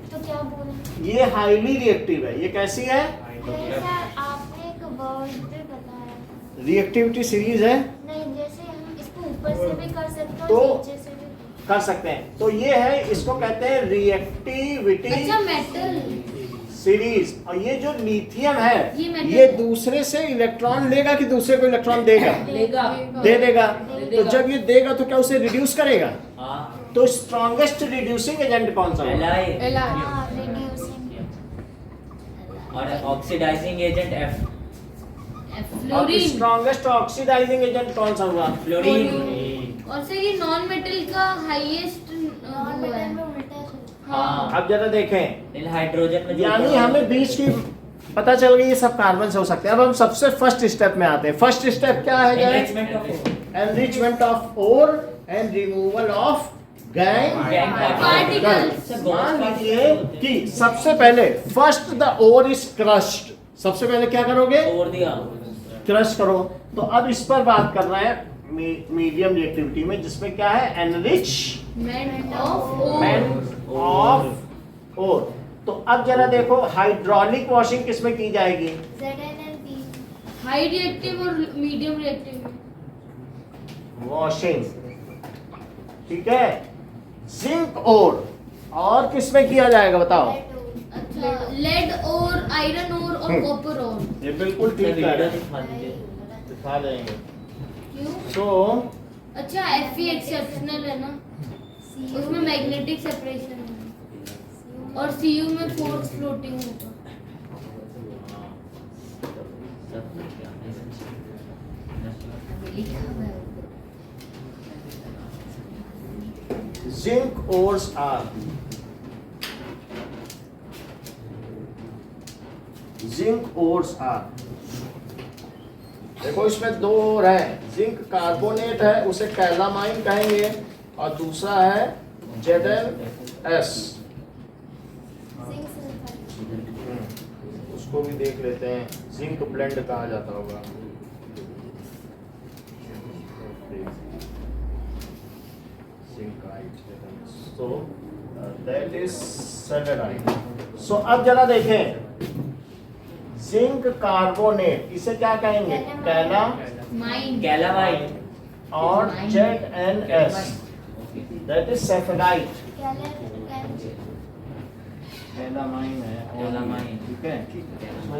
तो क्या बोलेंगे? ये हाईली रिएक्टिव है। ये कैसी है? नहीं सर, आपने एक वर्ड भी बताया। रिएक्टिविटी सीरीज है, नहीं, जैसे हम इसको ऊपर से भी कर सकते हैं तो और नीचे से भी। कर सकते हैं। तो ये है, इसको कहते हैं रिएक्टिविटी अच्छा मेटल सीरीज। और ये जो लिथियम है, ये metal ये दूसरे से इलेक्ट्रॉन लेगा कि दूसरे को इलेक्ट्रॉन देगा? लेगा। दे देगा। तो जब ये देगा तो क्या उसे रिड्यूस करेगा? हाँ। तो स्ट्रॉन्गेस्ट रिड्यूसिंग एजेंट कौन सा होगा? Li हाँ, reducing। और ऑक्सीडाइजिंग एजेंट F। और फ्लोरीन स्ट्रॉन्गेस्ट ऑक्सीडाइजिंग एजेंट कौन सा हुआ? फ्लोरीन। और सर ये नॉन मेटल का हाईएस्ट नॉन मेटल में उल्टा है। हाँ। अब जरा देखें, नील हाइड्रोजन में जो यानी ऊपर हमें बीच की पता चल गई ये सब कार्बन से हो सकते हैं। अब हम सबसे फर्स्ट स्टेप में आते हैं। फर्स्ट स्टेप क्या है guys? enrichment of enrichment of ore and removal of gangue Gang particles। मान लीजिए कि सबसे पहले first the ore is crushed. सबसे पहले क्या करोगे? तोड़ दिया। क्रश करो। तो अब इस पर बात कर रहे हैं मीडियम रिएक्टिविटी में, जिसमें क्या है? Enrichment of ore. तो अब जरा देखो, हाइड्रोलिक वॉशिंग किसमें की जाएगी? ZnNP। हाई रिएक्टिव और मीडियम रिएक्टिव वॉशिंग, ठीक है। जिंक ओर और किसमें किया जाएगा बताओ? अच्छा लेड और आयरन और कॉपर और ये बिल्कुल ठीक वीडियो है, दिखा दीजिए। दिखा देंगे। क्यों? तो अच्छा Fe एक्सेप्शनल है ना, उसमें मैग्नेटिक सेपरेशन है और Cu में फोर्स फ्लोटिंग होगा। जिंक ओर्स आर देखो इसमें दो और है। जिंक कार्बोनेट है, उसे कैलामाइन कहेंगे, और दूसरा है ZnS। Zinc sulphide. उसको भी देख लेते हैं, जिंक ब्लेंड कहा जाता होगा। So that is selenite. So अब जरा देखें, जिंक कार्बोनेट इसे क्या कहेंगे? कैलामाइन। Mine calamine. और ZNS, that is sapphirite, melamine है, Melamine. ठीक है। तो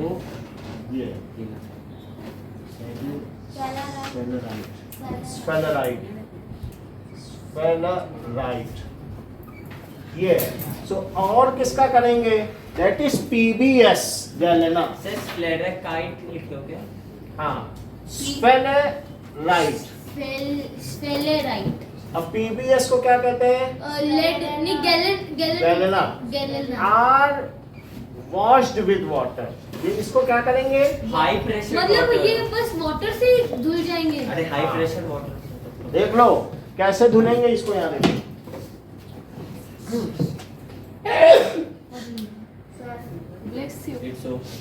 ये sphalerite, ये। सो और किसका करेंगे? That is PBS, galena. Sir स्क्लेरेकाइट लिख दो क्या? हाँ, sphalerite। स्फेलेराइट। अब PBS को क्या कहते हैं? लेड नहीं galena. Galena. Are washed with water, ये इसको क्या करेंगे? हाई प्रेशर मतलब ये बस वाटर से धुल जाएंगे। अरे हाई प्रेशर वाटर देख लो कैसे धुलेंगे इसको, यहाँ देखो। Bless you. इट्स ओके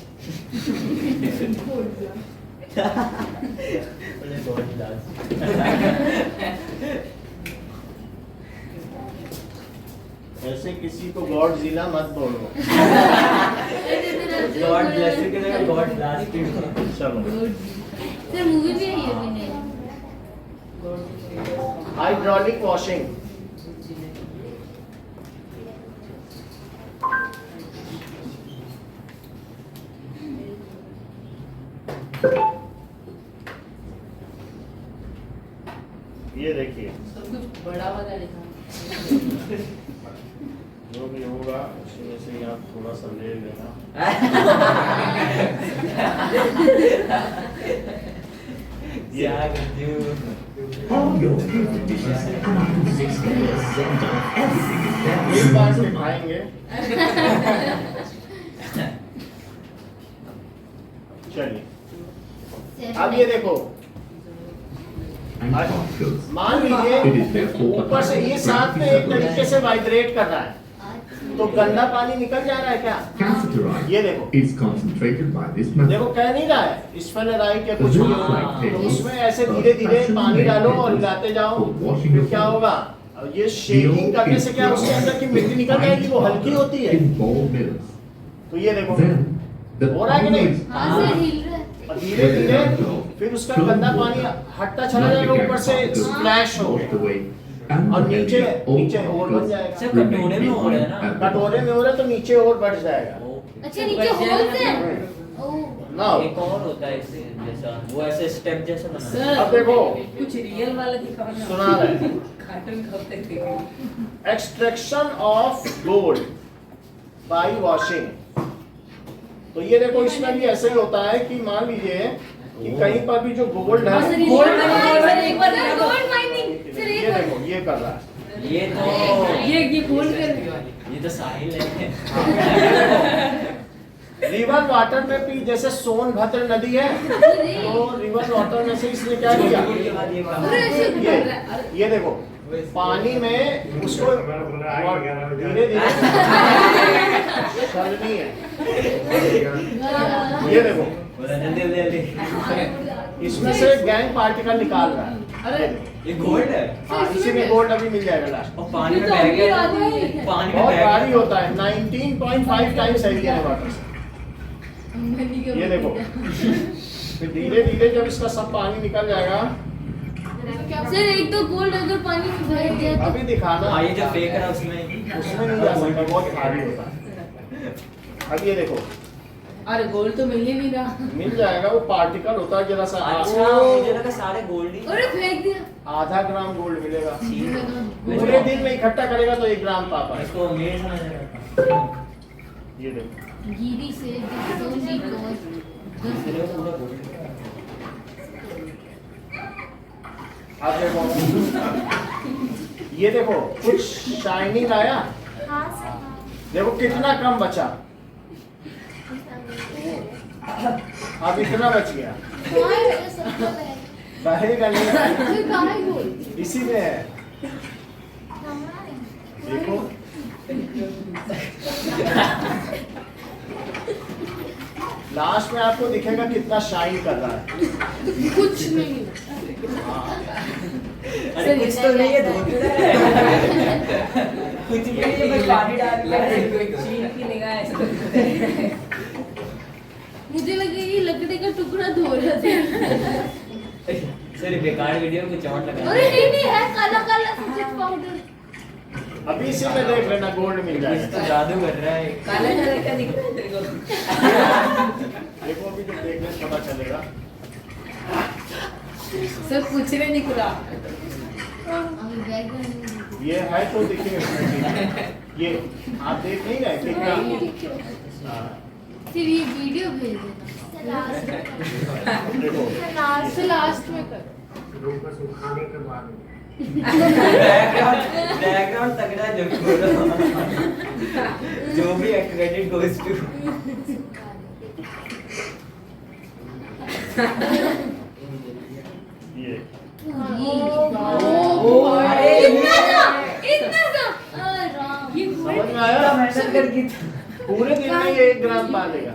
ऐसे किसी को गॉड जिला मत बोलो। गॉड ब्लेस यू के जगह गॉड ब्लास्ट यू। चलो, सर मूवी भी है ये भी नहीं। Hydraulic washing. ये देखिए, सब कुछ बड़ा वाला लिखा है। जो भी होगा उसमें से आप थोड़ा सा ले लेना। Yeah, you. एक बार से खाएंगे। चलिए, अब ये देखो, मान लीजिए ऊपर से ये साथ में एक तरीके से वाइब्रेट कर रहा है, तो गंदा पानी निकल जा रहा है क्या? ये देखो, देखो कह नहीं रहा है स्फेलेराइट या कुछ भी होगा, तो उसमें ऐसे धीरे धीरे पानी डालो और हिलाते जाओ, फिर क्या होगा? ये शेकिंग करने से क्या उसके अंदर की मिट्टी निकल जाएगी, वो हल्की होती है। तो ये देखो हो रहा है कि नहीं? हाँ सर हिल रहा है। और धीरे धीरे फिर उसका गंदा पानी हटता चला जाएगा, ऊपर से स्प्लैश हो, और नीचे नीचे और बढ़ जाएगा। सर कटोरे में हो रहा है ना? कटोरे में हो रहा है तो नीचे और बढ़ जाएगा। अच्छा नीचे होल्स है। ओह ना एक और होता है इससे जैसा, वो ऐसे स्टेप जैसा बना है। सर अब देखो, कुछ रियल वाला दिखाओ ना। सुना रहे हैं। कार्टून कब तक देखेंगे? Extraction of gold bye washing. तो ये देखो, इसमें भी ऐसे ही होता है कि मान लीजिए कि कहीं पर भी जो गोल्ड है, गोल्ड एक बार गोल्ड माइनिंग सर ये देखो ये कर रहा है। ये तो ये गोल्ड कर ये तो साहिल है। रिवर वाटर में भी जैसे सोनभद्र नदी है, तो रिवर वाटर में से इसने क्या किया? ये देखो पानी में उसको धीरे धीरे चलनी है। ये देखो इसमें से गैंग पार्टिकल निकाल रहा है। अरे ये गोल्ड है। हाँ, इसी में गोल्ड अभी मिल जाएगा लास्ट। और पानी में बह गया तो पानी में बहुत बह भारी गया। होता है, 19.5 टाइम्स हैवी है वाटर से। ये देखो, फिर धीरे धीरे जब इसका सब पानी निकल जाएगा, सर एक तो गोल्ड अगर पानी में बह गया तो अभी दिखाना। हाँ, ये जो फेक रहा है उसमें नहीं जा सकता, बहुत भारी होता है। अब ये देखो अरे गोल्ड तो मिल ही नहीं रहा। मिल जाएगा, वो पार्टिकल होता है जरा सा। अच्छा मुझे लगा सारे गोल्ड ही। अरे फेंक दिया। आधा ग्राम गोल्ड मिलेगा। पूरे दिन में इकट्ठा करेगा तो 1 ग्राम पापा है। इसको मेरे समझ में ये देखो, गिरी से सोनी कवर आप देखो, ये देखो कुछ शाइनिंग आया, हाँ सर हाँ। देखो कितना कम बचा, अब इतना बच गया। कहाँ है ये सबका बैग? बहेगा नहीं, फिर कहाँ है गोल्ड? इसी में है। कहाँ है? देखो लास्ट में आपको दिखेगा कितना शाइन कर रहा है। कुछ नहीं। अरे कुछ तो नहीं है, धोती है। कुछ भी नहीं है, बस पानी डाल के चीन की निगाह ऐसे मुझे लगा ये लकड़ी का टुकड़ा धो रहा था। सर बेकार वीडियो कुछ और लगा अरे नहीं है काला काला सफेद पाउडर। अभी इसी में देख लेना गोल्ड मिल कुछ जाएगा। तो जादू कर रहा है काला काला क्या दिख रहा है तेरे को? देखो अभी जो देखने से पता चलेगा। सर पूछ रहे निकला। अभी बैग में ये है तो देखिए ये आप देख नहीं रहे कितना हाँ, सिर्फ ये वीडियो भेज देना। देखो से लास्ट में कर। बैकग्राउंड तगड़ा जो भी बोलो जो भी क्रेडिट गोस टू ये इतना सा राम ये समझ में आया? पूरे दिन में ये 1 ग्राम पालेगा।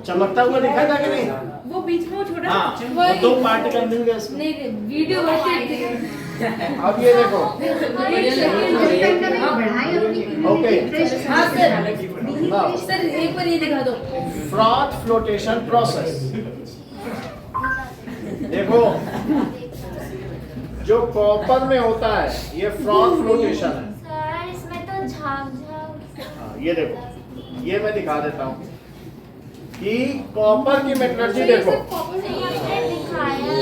चमकता हुआ दिखा था कि नहीं? वो बीच में वो छोटा हाँ, सा वो 2 पार्टिकल मिल गए इसमें। नहीं वीडियो बचे अब ये देखो ओके हाँ सर हाँ सर एक बार ये दिखा दो। Froth flotation process. देखो जो कॉपर में होता है ये फ्रॉथ फ्लोटेशन है। सर इसमें तो झाग झाग हाँ, ये देखो ये मैं दिखा देता हूँ कि कॉपर की मेटलर्जी देखो। आपने दिखाया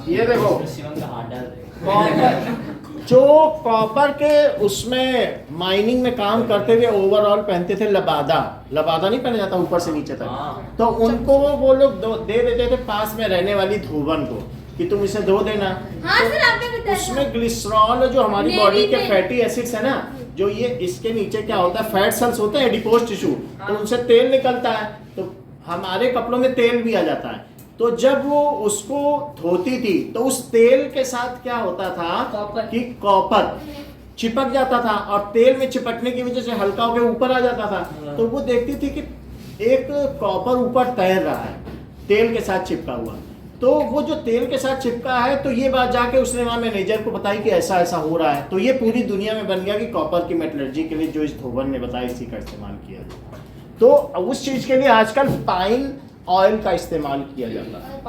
ये देखो शिवम का हाथ डाल रहे कॉपर जो कॉपर के उसमें माइनिंग में काम करते हुए ओवरऑल पहनते थे लबादा नहीं पहना जाता ऊपर से नीचे तक। हाँ। तो उनको वो लोग दे देते थे पास में रहने वाली धोबन को कि तुम इसे धो देना। हाँ सर आपने बताया उसमें ग्लिसरॉल जो हमारी मेरी बॉडी के में- फैटी एसिड्स है ना, जो ये इसके नीचे क्या होता है फैट सेल्स होते हैं एडिपोज टिश्यू, तो उनसे तेल निकलता है तो हमारे कपड़ों में तेल भी आ जाता है। तो जब वो उसको धोती थी तो उस तेल के साथ क्या होता था कॉपर। कि कॉपर चिपक जाता था और तेल में चिपकने की वजह से हल्का होकर ऊपर आ जाता था। तो वो देखती थी कि एक कॉपर ऊपर तैर रहा है तेल के साथ चिपका हुआ। तो वो जो तेल के साथ चिपका है तो ये बात जाके उसने वहाँ मैनेजर को बताई कि ऐसा ऐसा हो रहा है। तो ये पूरी दुनिया में बन गया कि कॉपर की मेटलर्जी के लिए जो इस धोबन ने बताया इसी का इस्तेमाल किया जाए। तो उस चीज के लिए आजकल पाइन ऑयल का इस्तेमाल किया जाता है।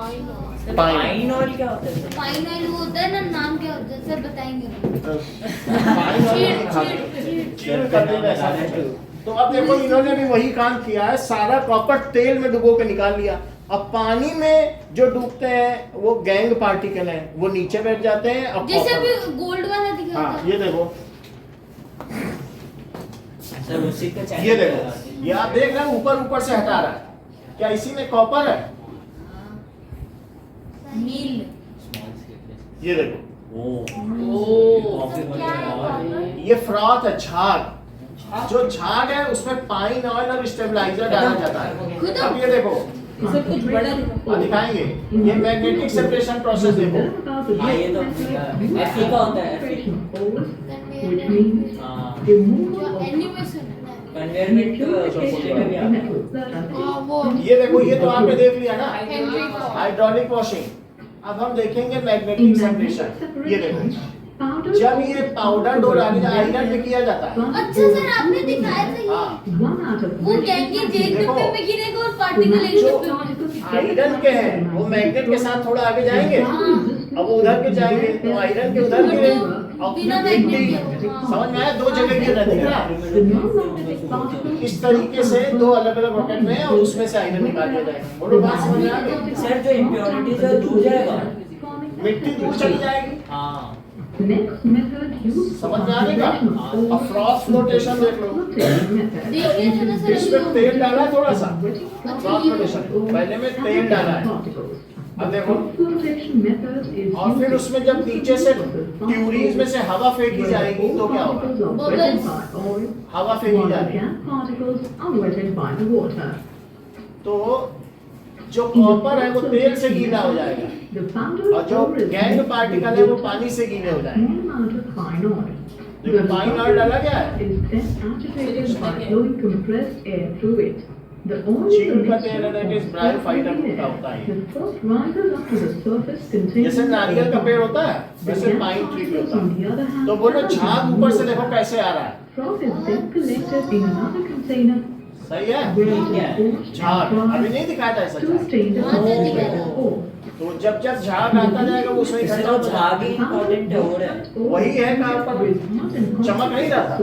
पाइन ऑयल क्या होता है पाइन ऑयल वो होता है ना नाम क्या होता है सर बताएंगे पाइन ऑयल चीड़ कर देना ऐसा कुछ। तो अब देखो इन्होंने भी वही काम किया है, सारा कॉपर तेल में डुबो के निकाल लिया। अब पानी में जो डूबते हैं वो गैंग पार्टिकल हैं, वो नीचे बैठ जाते हैं। अब जैसे copper- अभी गोल्ड वाला दिखा हाँ था ये देखो सर उसी का चैनल ये देखो ये आप देख रहे हैं ऊपर से हटा रहा है, क्या इसी में कॉपर है? नील ये देखो क्या है कॉपर? ये फ्रॉथ है, झाग। जो झाग है उसमें पाइन ऑयल और स्टेबलाइजर डाला जाता है। अब ये देखो सर कुछ बड़ा दिखा। दिखाएंगे ये मैग्नेटिक सेपरेशन प्रोसेस देखो। हाँ ये तो एफई का होता है एफई हाँ जो एनिमेशन है कन्वेयर बेल्ट में भी आता है वो ये देखो ये तो आपने देख लिया ना हेनरी का हाइड्रोलिक वॉशिंग। अब हम देखेंगे मैग्नेटिक सेपरेशन। ये देखो जब ये पाउडर डो आयरन में किया जाता है। अच्छा सर आपने दिखाया था ये हाँ वो गैंग एक देखो। डब्बे में गिरेगा और पार्टिकल एक जो डब्बे में आयरन के हैं वो मैग्नेट के साथ थोड़ा आगे जाएंगे, अब वो उधर के जाएंगे तो आयरन के उधर गिरे और बिना मिट्टी मैग्नेट के, हाँ। समझ में आया? 2 जगह गिर रहे थे ना इस तरीके से 2 अलग अलग रॉकेट में और उसमें से आयरन निकाल लिया जाएगा। बोलो बात समझ में आ गई? सर जो इम्प्योरिटीज है दूर जाएगा मिट्टी दूर चली जाएगी। हाँ समझ में आ गया? अब फ्रॉथ फ्लोटेशन देख लो, देखिए जरा सर इसमें अभी तेल डाला है थोड़ा सा फ्रॉथ फ्लोटेशन पहले में तेल डाला है। अब देखो और फिर उसमें जब नीचे से ट्यूरीज में से हवा फेंकी जाएगी तो क्या होगा? हवा फेंकी जाएगी तो जो कॉपर है वो तेल से गीला हो जाएगा और जो गैंग पार्टिकल है वो पानी से गीले हो जाएंगे। देखो पाइन ऑयल डाला गया है, चीड़ का तेल है दैट इज ब्रायोफाइटा का होता है। जैसे नारियल का पेड़ होता है वैसे पाइन ट्री भी होता है। तो बोलो झाग ऊपर से देखो कैसे आ रहा है। सही है? क्या है? झाग अभी नहीं दिखाया था ऐसा झाग। तो जब जब झाग आता जाएगा वो उसमें इकट्ठा तो होता जाएगा। झाग ही इम्पोर्टेंट है और है। वही है कार्बन, चमक नहीं रहा था।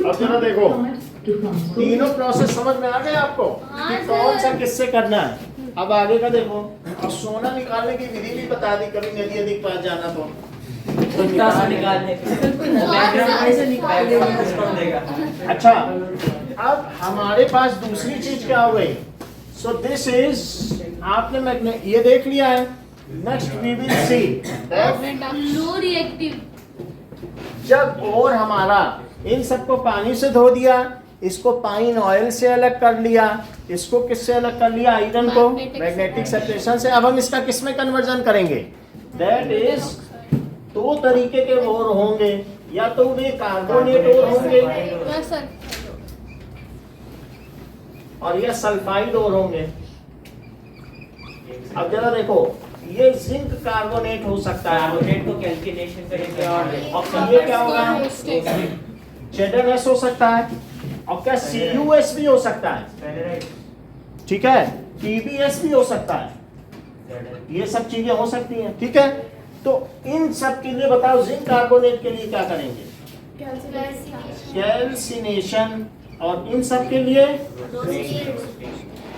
अब जरा देखो, तीनों प्रोसेस समझ में आ गए आपको कि कौन सा किससे करना है। अब आगे का देखो, अब सोना निकालने की विधि भी बता दी, कभी नदी अधिक पास जाना तो कुत्ता से निकालने के बैकग्राउंड कैसे निकाल देगा। अच्छा, अब हमारे पास दूसरी चीज क्या हो गई? सो दिस इज, आपने ये देख लिया है। Next we will see low reactive. जब और हमारा इन सबको पानी से धो दिया, इसको पाइन ऑयल से अलग कर लिया, इसको किससे अलग कर लिया? आयरन को मैग्नेटिक सेपरेशन से। अब हम इसका किस में कन्वर्जन करेंगे? दैट इज, दो तरीके के ओर होंगे, या तो वे कार्बोनेट ओर होंगे यस सर। और ये सल्फाइड और होंगे। अब जरा देखो, ये जिंक कार्बोनेट हो सकता है, कार्बोनेट को कैल्कुलेशन करेंगे और ये क्या होगा? ZnS हो सकता है, और क्या CuS भी हो सकता है, ठीक है, TbS भी हो सकता है, ये सब चीजें हो सकती हैं, ठीक है। तो इन सब के लिए बताओ, जिंक कार्बोनेट के लिए क्या करेंगे? कैल्सिनेशन। और इन सब के लिए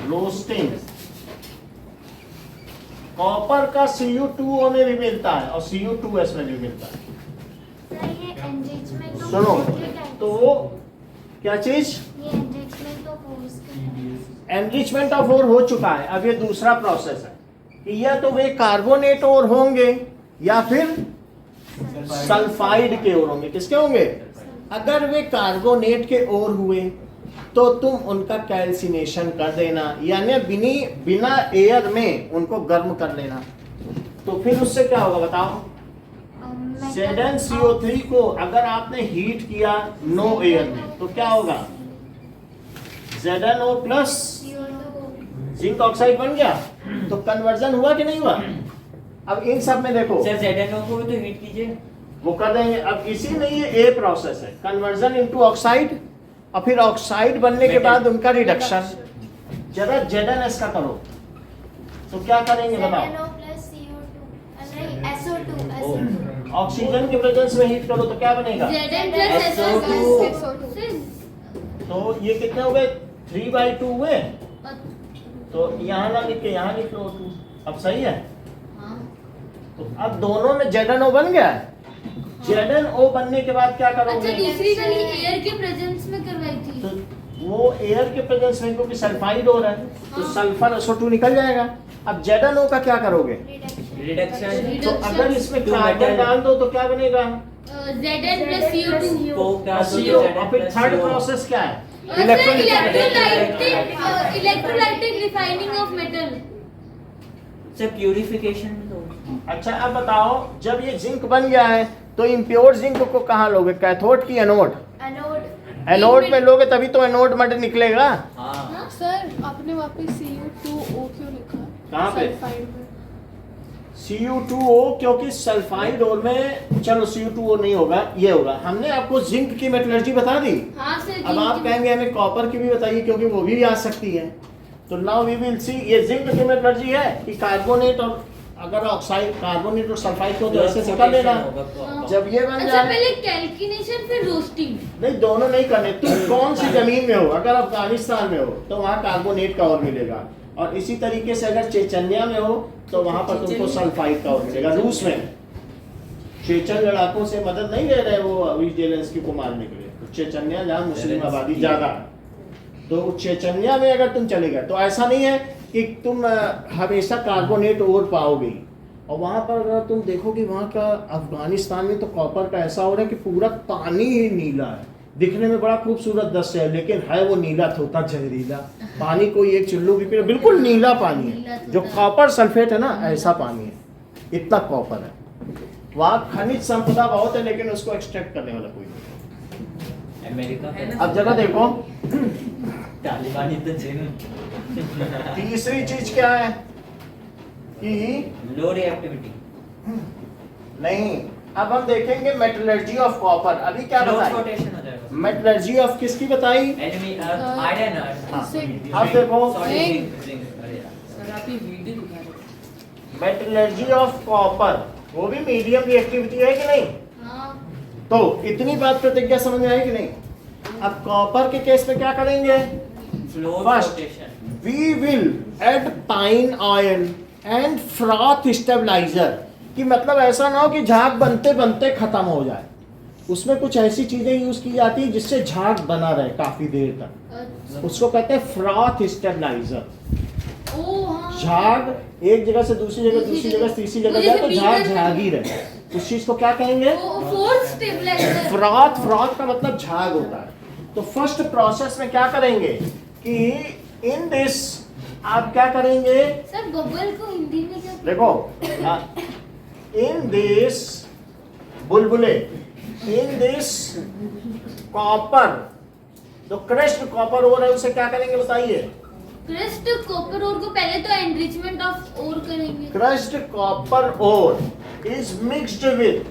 रोस्टिंग। कॉपर का Cu2O में भी मिलता है और Cu2S में भी मिलता है। ये एनरिचमेंट ऑफ सुनो, तो क्या चीज? ये enrichment of ores. Enrichment of ore हो चुका है। अब ये दूसरा प्रोसेस है कि या तो वे कार्बोनेट ओर होंगे या फिर सल्फाइड के ओर होंगे। किसके होंगे? अगर वे कार्बोनेट के ओर हुए तो तुम उनका कैल्सिनेशन कर देना, यानी बिना एयर में उनको गर्म कर लेना। तो फिर उससे क्या होगा बताओ? ZnCO3 को अगर आपने हीट किया नो एयर में तो क्या होगा? ZnO प्लस जिंक ऑक्साइड बन गया। तो कन्वर्जन हुआ कि नहीं हुआ? अब इन सब में देखो, सर ZnO को भी तो हीट कीजिए, वो कर देंगे। अब इसी में ये ए प्रोसेस है, कन्वर्जन इनटू ऑक्साइड, और फिर ऑक्साइड बनने के बाद उनका रिडक्शन। जरा ZnS का करो तो क्या करेंगे बताओ? ऑक्सीजन के प्रेजेंस में हीट करो तो क्या बनेगा? तो ये कितने हो गए? 3/2 हुए। तो यहाँ ना लिख के यहाँ लिख लो 2। अब सही है? तो अब दोनों में ZnO बन गया है। ZnO बनने के बाद क्या करोगे? अच्छा, दूसरी वाली एयर के प्रेजेंस में करवाई थी। तो वो एयर के प्रेजेंस में, क्योंकि सल्फाइड हो रहा है तो सल्फर SO2 निकल जाएगा। अब ZnO का क्या करोगे? रिडक्शन। तो अगर इसमें कार्बन डाल दो तो क्या बनेगा? Zn plus CO2। को क्या CO। और फिर थर्ड प्रोसेस क्या है? Electrolytic refining of metal. Sir purification तो। अच्छा, अब बताओ, जब ये जिंक बन गया है तो इम्प्योर जिंक को कहाँ लोगे? कैथोड की एनोड? एनोड में लोगे तभी तो एनोड मड निकलेगा। हाँ सर आपने वहाँ पे Cu2O क्यों लिखा? कहाँ पे? सल्फाइड में। Cu2O, क्योंकि सल्फाइड और में, चलो Cu2O नहीं होगा, ये होगा। हमने आपको जिंक की मेटलर्जी बता दी। हाँ सर। अब आप कहेंगे हमें कॉपर की भी बताइए, क्योंकि वो भी आ सकती है। तो नाउ वी विल सी, ये जिंक की मेटलर्जी है कि कार्बोनेट और अगर ऑक्साइड, कार्बोनेट और सल्फाइड को तो ऐसे से कर लेना। जब ये बन अच्छा, जाए, पहले कैल्कुलेशन फिर रोस्टिंग। नहीं दोनों नहीं करने। तुम कौन सी जमीन में हो? अगर अफगानिस्तान में हो तो वहाँ कार्बोनेट का और मिलेगा, और इसी तरीके से अगर चेचन्या में हो तो वहाँ पर तुमको सल्फाइड का और मिलेगा। रूस में चेचन लड़ाकों से मदद नहीं ले रहे वो अभी जेलेंस्की को मारने के लिए। तो चेचन्या जहाँ मुस्लिम आबादी ज्यादा है, तो चेचन्या में अगर तुम चले गए तो ऐसा नहीं है कि तुम हमेशा कार्बोनेट और पाओगे। और वहाँ पर अगर तुम देखोगे, वहाँ का अफगानिस्तान में तो कॉपर का ऐसा हो रहा है कि पूरा पानी ही नीला है, दिखने में बड़ा खूबसूरत दृश्य है, लेकिन है वो नीला थोथा जहरीला पानी। कोई एक चुल्लू भी पी, बिल्कुल नीला पानी है। जो कॉपर सल्फेट है ना, ऐसा पानी है, इतना कॉपर है। वहाँ खनिज संपदा बहुत है, लेकिन उसको एक्सट्रैक्ट करने वाला कोई नहीं। अमेरिका। अब जरा देखो, तालिबानी तो जिन। तीसरी चीज क्या है कि लो रिएक्टिविटी। नहीं, अब हम देखेंगे मेटलर्जी ऑफ कॉपर। अभी क्या क्रॉस बताया? रोटेशन हो जाएगा। मेटलर्जी ऑफ किसकी बताई? आयरन हाँ। Zinc. अब देखो सॉरी Zinc. जिंक अरे यार सर आप ये वीडियो दिखा रहे हो। मेटलर्जी ऑफ कॉपर, वो भी मीडियम रिएक्टिविटी है कि नहीं? हाँ तो इतनी बात प्रतिज्ञा समझ में आई कि नहीं? अब कॉपर के केस में क्या करेंगे? Floor First. Rotation We will add pine oil and froth stabilizer, कि मतलब ऐसा ना हो कि झाग बनते बनते खत्म हो जाए। उसमें कुछ ऐसी चीजें यूज की जाती है जिससे झाग बना रहे काफी देर तक, अच्छा उसको कहते हैं फ्रॉथ स्टेबलाइजर। ओ हाँ झाग एक जगह से दूसरी जगह, दूसरी जगह से तीसरी जगह जाए तो झाग झाग ही रहे, उस चीज को क्या कहेंगे? Force stabiliser. फ्रॉथ, फ्रॉथ का मतलब झाग होता है। तो फर्स्ट प्रोसेस में क्या करेंगे कि इन दिस आप क्या करेंगे? सर बबल को हिंदी में क्या देखो इन दिस बुलबुले, इन दिस कॉपर, जो क्रश्ड कॉपर ओर है उसे क्या करेंगे बताइए? क्रिस्ट कॉपर ओर को पहले तो एनरिचमेंट ऑफ ओर करेंगे। Crushed copper ore is mixed with,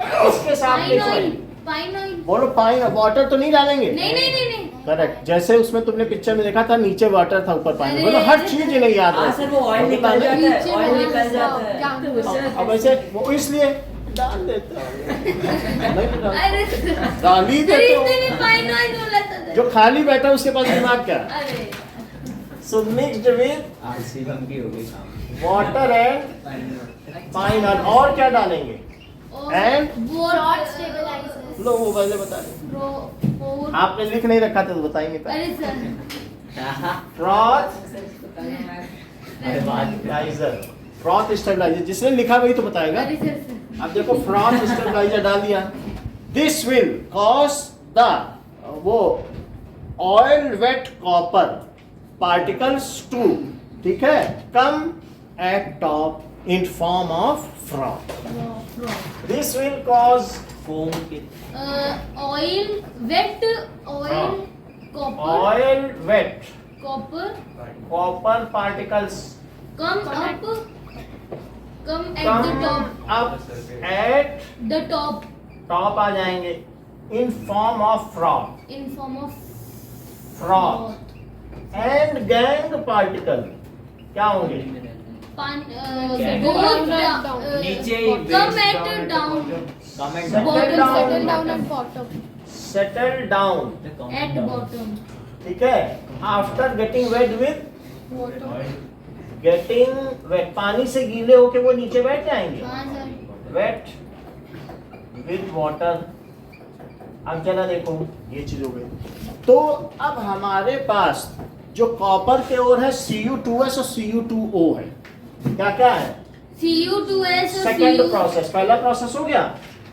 इसके साथ pine oil, mix, pine oil. बोलो पाइन, वाटर तो नहीं डालेंगे? नहीं नहीं नहीं नहीं। करेक्ट, जैसे उसमें तुमने पिक्चर में देखा था नीचे वाटर था ऊपर पानी, अरे, बोलो हर चीज नहीं याद हाँ है। सर वो ऑयल निकल जाता है, ऑयल निकल जाता है। अब ऐसे वो इसलिए डाल देते हो नहीं डाल- अरे डाल ही सर देते हो। इसने पाइन ऑयल बोला था। जो खाली बैठा है उसके पास दिमाग क्या है? अरे सो मिक्स्ड विद आरसी की हो गई काम। वाटर एंड पाइन और क्या डालेंगे? And? Froth stabiliser. लो वो पहले बता दे, फोर। आपने लिख नहीं रखा था तो बताएंगे पहले। अरे सर फ्रॉथ अरे बात स्टेबलाइजर, फ्रॉथ स्टेबलाइजर, जिसने लिखा वही तो बताएगा। अरे सर अब देखो फ्रॉथ स्टेबलाइजर डाल दिया, दिस विल कॉज द वो oil wet copper particles to, ठीक है, come at top in form of froth. This will cause foam के oil wet oil copper oil wet copper copper particles come up come at the come top up at the टॉप top आ जाएंगे in form of froth in form of froth and gang particle क्या होंगे? नीचे ही come at down comment Settle down. Settle down at bottom. settle down, at bottom ठीक है, after getting wet with Water. getting wet, पानी से गीले होके वो नीचे बैठ जाएंगे, हाँ सर wet with water। अब चला देखो ये चीज हो गई। तो अब हमारे पास जो कॉपर के ओर है Cu2s और Cu2o है, क्या क्या है? Cu2s और सेकेंड प्रोसेस, पहला प्रोसेस हो गया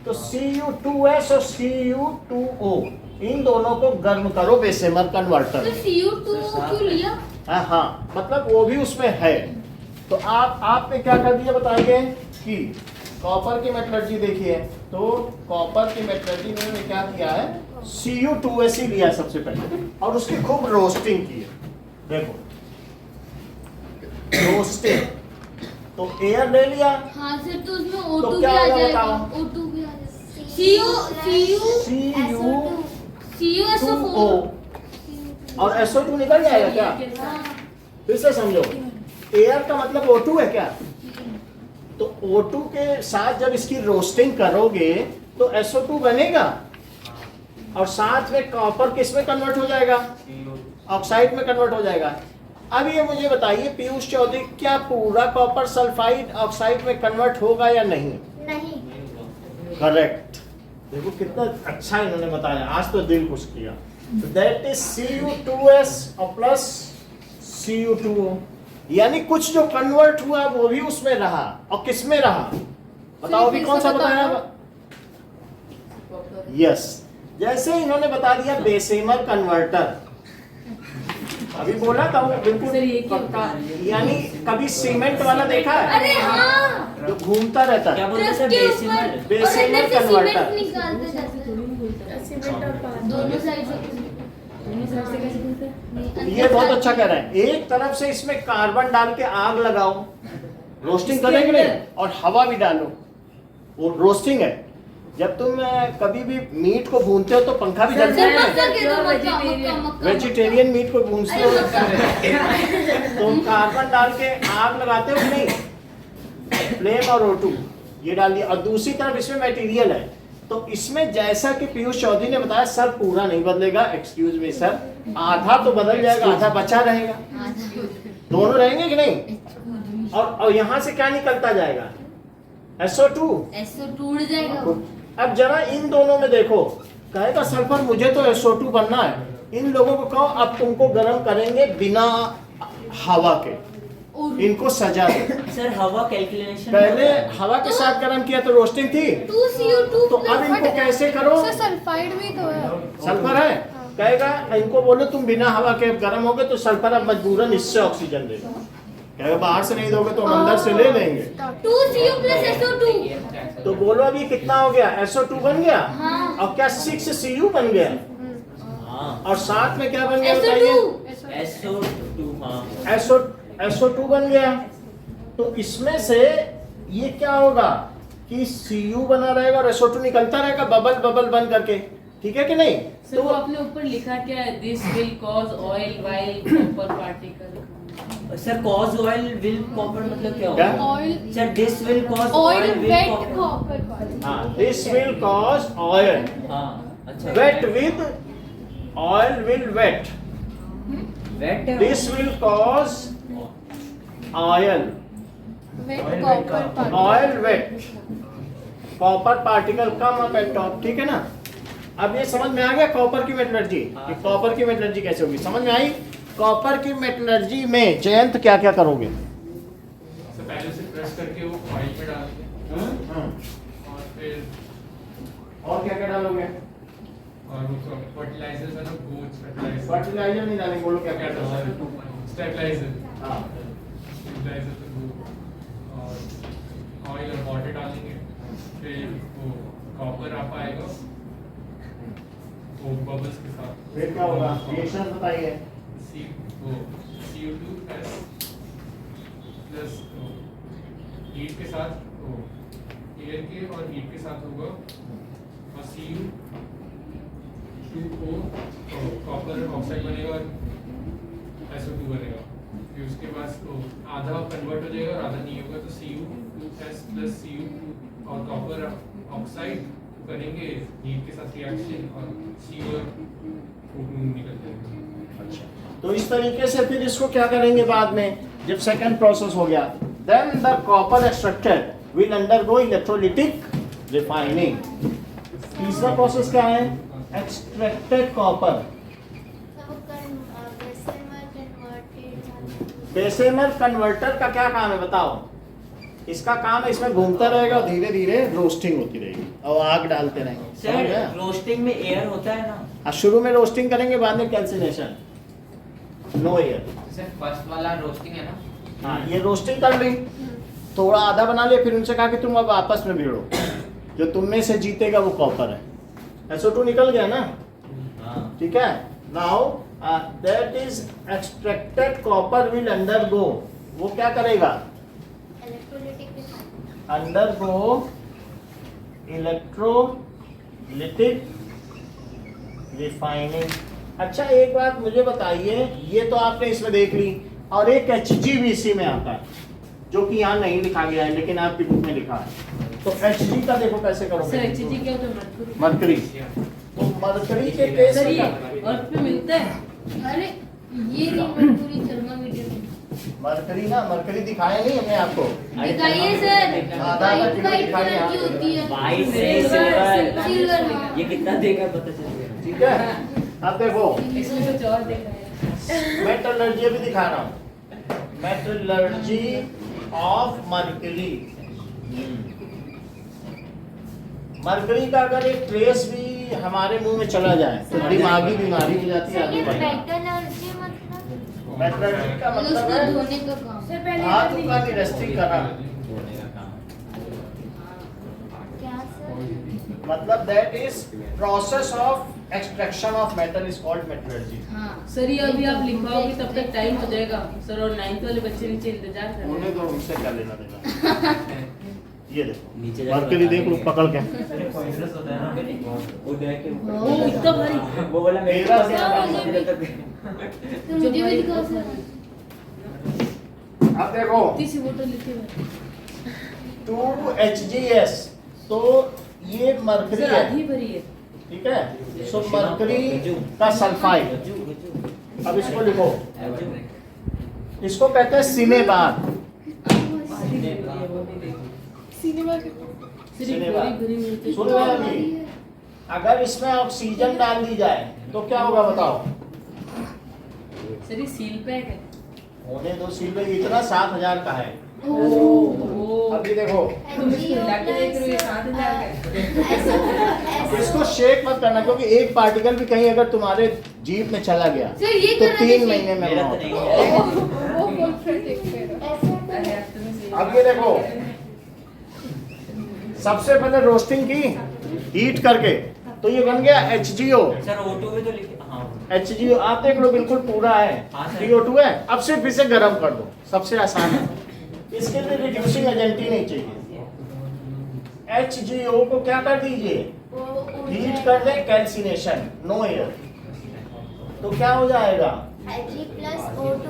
तो Cu2s और Cu2o इन दोनों को गर्म करो बेसेमर कन्वर्टर। तो Cu2 क्यों लिया? हाँ, मतलब वो भी उसमें है। तो आपने क्या कर दिया बताइए कि कॉपर की मेटलर्जी देखिए, तो कॉपर की मेटलर्जी में मैंने क्या किया है, Cu2s ही लिया सबसे पहले और उसकी खूब रोस्टिंग की है। देखो रोस्टिंग, तो एयर ले लिया, हाँ सर तो उसमें तो O2 भी क्या आ होगा जाएगा। बताओ? O2 भी आ जाएगा। Cu2o CuSO4 और SO2 निकल जाएगा क्या? हाँ फिर से समझो, एयर का मतलब O2 है क्या? तो O2 के साथ जब इसकी रोस्टिंग करोगे तो SO2 बनेगा और साथ में कॉपर किस में कन्वर्ट हो जाएगा? ऑक्साइड में कन्वर्ट हो जाएगा। अब ये मुझे बताइए पीयूष चौधरी, क्या पूरा कॉपर सल्फाइड ऑक्साइड में कन्वर्ट होगा या नहीं? नहीं। करेक्ट, देखो कितना अच्छा इन्होंने बताया, आज तो दिल खुश किया। दैट इज Cu2s और प्लस Cu2o, यानी कुछ जो कन्वर्ट हुआ वो भी उसमें रहा और किस में रहा बताओ भी, कौन सा बताया? यस, जैसे इन्होंने बता दिया बेसेमर कन्वर्टर, अभी बोला था वो बिल्कुल सर, ये क्या पक्का, होता है? यानी कभी सीमेंट वाला देखा है अरे हाँ जो घूमता रहता क्या है? बोलते हैं ट्रस्ट सर के ऊपर बेसिमर? बेसिमर और अंदर से कन्वर्टर। सीमेंट निकालते जाते थोड़ी नहीं बोलता। सीमेंट और पानी दोनों साइड से दोनों साइड से कैसे बोलते हैं? नहीं, अंदर ये बहुत से- अच्छा कह रहा है, एक तरफ से इसमें कार्बन डाल के आग लगाओ, रोस्टिंग इसके करेंगे अंदर? और हवा भी डालो, वो रोस्टिंग है। जब तुम कभी भी मीट को भूनते हो तो पंखा भी चलता सर है। मक्का के दो, मक्का मक्का वेजिटेरियन मीट को भूनते हो तुम कार्बन डाल के आग लगाते हो कि नहीं, फ्लेम और O2 ये डाल दिया, और दूसरी तरफ इसमें मटेरियल है। तो इसमें जैसा कि पीयूष चौधरी ने बताया, सर पूरा नहीं बदलेगा, एक्सक्यूज मी सर, आधा तो बदल जाएगा, आधा बचा रहेगा, दोनों रहेंगे कि नहीं। और यहाँ से क्या निकलता जाएगा, SO2। ऐसे टूट जाएगा। अब जरा इन दोनों में देखो, कहेगा सल्फर मुझे तो SO2 बनना है, इन लोगों को कहो अब तुमको गर्म करेंगे बिना हवा के, इनको सजा दो। सर हवा कैलकुलेशन पहले हवा के साथ गर्म किया तो रोस्टिंग थी, 2CO2 तो अब इनको कैसे करो, सर सल्फाइड भी तो है। सल्फर है, कहेगा इनको बोलो तुम बिना हवा के गर्म होगे तो सल्फर अब मजबूरन इससे ऑक्सीजन देगा, कहेगा बाहर से नहीं दोगे तो हम अंदर से ले लेंगे। 2CO plus SO2। तो बोलो अब ये कितना हो गया, SO2 बन गया, हाँ। और क्या 6Cu बन गया, हाँ और साथ में क्या बन गया SO2। बताइए, SO2 हाँ SO2 बन गया। तो इसमें से ये क्या होगा कि Cu बना रहेगा और SO2 निकलता रहेगा बबल बबल बन करके, ठीक है कि नहीं। सर वो आपने ऊपर लिखा क्या है, this will cause oil while copper particle. Sir cause oil will copper मतलब क्या क्या? होगा oil sir this will cause oil oil will wet copper copper. हाँ, दिस विल कॉज ऑयल हाँ अच्छा wet with oil will wet, wet this will cause oil wet copper oil wet copper particle come up at top, ठीक है ना। अब ये समझ में आ गया कॉपर की मेटलर्जी, कि कॉपर की मेटलर्जी कैसे होगी, समझ में आई। कॉपर की मेटलर्जी में जयंत क्या क्या करोगे, तो पहले से प्रेस करके वो ऑयल में डालेंगे और फिर और क्या क्या डालोगे, और वो फर्टिलाइजर है ना, गोच फर्टिलाइजर, फर्टिलाइजर नहीं डालेंगे, बोलो क्या क्या डालोगे। स्टेबलाइजर, हाँ, स्टेबलाइजर तो वो और ऑयल और वाटर डालेंगे, फिर वो कॉपर आ पाएगा वो बबल्स के साथ, फिर क्या होगा, रिएक्शन बताइए। वो CO2 प्लस हीट के साथ, वो एयर के और हीट के साथ होगा, और Cu2O कॉपर ऑक्साइड बनेगा और SO2 बनेगा। फिर उसके बाद तो आधा कन्वर्ट हो जाएगा और आधा नहीं होगा, तो Cu2S प्लस Cu2 और कॉपर ऑक्साइड करेंगे हीट के साथ रिएक्शन और CO और O2 निकल जाएगा। अच्छा, तो इस तरीके से फिर इसको क्या करेंगे बाद में, जब सेकंड प्रोसेस हो गया, then the copper extracted will undergo electrolytic refining. तीसरा प्रोसेस क्या है, एक्सट्रैक्टेड कॉपर, बेसेमर कन्वर्टर का क्या काम है बताओ। इसका काम है, इसमें घूमता रहेगा, धीरे धीरे रोस्टिंग होती रहेगी और आग डालते रहेंगे। समझ गए? सर रोस्टिंग में एयर होता है ना, शुरू में रोस्टिंग करेंगे, बाद में calcination, no air. Sir first वाला रोस्टिंग है ना, हाँ, ये रोस्टिंग कर ली, थोड़ा आधा बना लिया, फिर उनसे कहा कि तुम अब आपस में भिड़ो, जो तुम में से जीतेगा वो कॉपर है। SO2 निकल गया ना, हाँ ठीक है। Now that is extracted copper will undergo, वो क्या करेगा, अंडरगो इलेक्ट्रोलिटिक रिफाइनिंग। अच्छा एक बात मुझे बताइए, ये तो आपने इसमें देख ली, और एक HgVC में आता है जो कि यहाँ नहीं लिखा गया है लेकिन आपकी बुक में लिखा है। तो Hg का देखो कैसे सर करोगे, HG क्या होता है, मरकरी। तो मरकरी के केस सर में ये क्या? अर्थ पे मिलता है। अरे ये नहीं मरकरी थर्मामीटर मरकरी ना, मरकरी दिखाया नहीं हमने आपको, दिखाइए सर, आधा वाइट किलो वाइट दिखाइए कलर की आप। होती है, वाइट से सिल्वर, सिल्वर हाँ। ये कितना देगा पता चल जाएगा। ठीक है। अब देखो इसमें कुछ और देखा है। मेटलर्जी भी दिखा रहा हूँ, मेटलर्जी ऑफ मरकरी। मरकरी का अगर एक ट्रेस भी हमारे मुंह में चला जाए तो दिमागी बीमारी हो जाती है, आगे बढ़ना। मेटलर्जी मतलब मेटलर्जी का मतलब उसको है धोने का काम। सर पहले हाथ का निरस्ती करना, धोने का काम। क्या सर? मतलब that is process of extraction of metal is called metallurgy. हाँ सर ये अभी आप लिखवाओगे तब तक टाइम हो जाएगा सर, और 9th वाले बच्चे नीचे इंतजार कर रहे उन्हें हैं। तो उनसे क्या लेना देना। ये देखो नीचे जाके मरकरी देख लो पकड़ के पॉइंटलेस होता है ना वो देख के ऊपर ओ इतना भारी वो बोला मेरे मेरा पास क्या है, मुझे मेरे भी। तक तो मुझे भी दिखाओ सर। अब देखो तीसरी बोतल लेते हुए 2HGS तो ये मरकरी सर है आधी भरी है ठीक है। सो मरकरी का सल्फाइड, अब इसको लिखो, इसको कहते हैं सिनेबार। सिनेमा के सिर्फ सिनेमा। भरी भरी मिलती सुन रहे हैं अभी? अगर इसमें ऑक्सीजन डाल दी जाए तो क्या होगा बताओ? सर ये सील पैक है होने दो सील में इतना 7,000 का है। ओ अभी देखो तुम इसको हिला के देख रहे हो 7,000 का है इसको शेक मत करना, क्योंकि एक पार्टिकल भी कहीं अगर तुम्हारे जीभ में चला गया सर ये तो करना 3 चाहिए। महीने में मेरा मौत। तो नहीं है वो बॉयफ्रेंड एक मेरा अरे अब तुम्हें सही अब ये देखो, सबसे पहले रोस्टिंग की हीट करके तो ये बन गया HGO। सर O2 में तो लिखे हाँ HGO आप देख लो बिल्कुल पूरा है, हाँ सर। CO2 है। अब सिर्फ इसे गर्म कर दो, सबसे आसान है। इसके लिए रिड्यूसिंग एजेंट ही नहीं चाहिए। HGO को क्या कर दीजिए, हीट कर दे, कैल्सिनेशन, नो एयर, तो क्या हो जाएगा? Hg+O2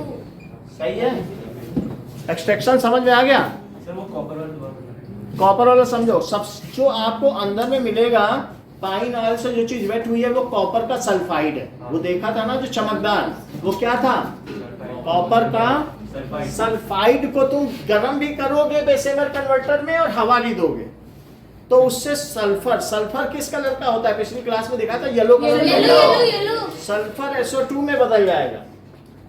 सही है। एक्सट्रैक्शन समझ में आ गया? सर वो कॉपर वाला कॉपर वाला समझो, सब जो आपको अंदर में मिलेगा पाइन ऑयल से जो चीज वेट हुई है वो कॉपर का सल्फाइड है। वो देखा था ना जो चमकदार, वो क्या था? कॉपर का सल्फाइड को तुम गर्म भी करोगे बेसेमर कन्वर्टर में और हवा भी दोगे तो उससे सल्फर, सल्फर किस कलर का होता है? पिछली क्लास में देखा था येलो कलर का येलो होता है। येलो सल्फर SO2 में बदल जाएगा।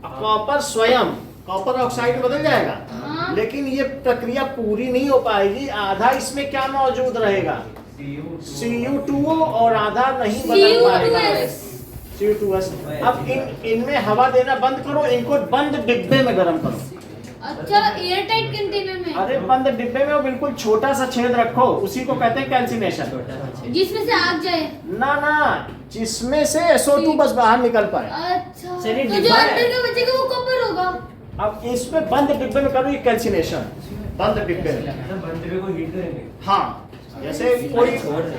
अब कॉपर स्वयं कॉपर ऑक्साइड में बदल जाएगा, हाँ। लेकिन ये प्रक्रिया पूरी नहीं हो पाएगी। आधा इसमें क्या मौजूद रहेगा? Cu2 और आधा नहीं बदल पाएगा। Cu2S। अब इनमें हवा देना बंद करो, इनको बंद डिब्बे में गर्म करो। अच्छा एयर टाइट कंटेनर में अरे बंद डिब्बे में वो बिल्कुल छोटा सा छेद रखो, उसी को कहते हैं कैल्सिनेशन। जिसमें से आग जाए। ना ना, जिसमें से SO2 बस बाहर निकल पाए। अच्छा चलिए, तो जो डिब्बा है। अंदर का बचेगा वो कॉपर होगा। अब इसमें बंद डिब्बे में करो ये कैल्सिनेशन, बंद डिब्बे में। बंदे को हीट करेंगे। हाँ, जैसे कोई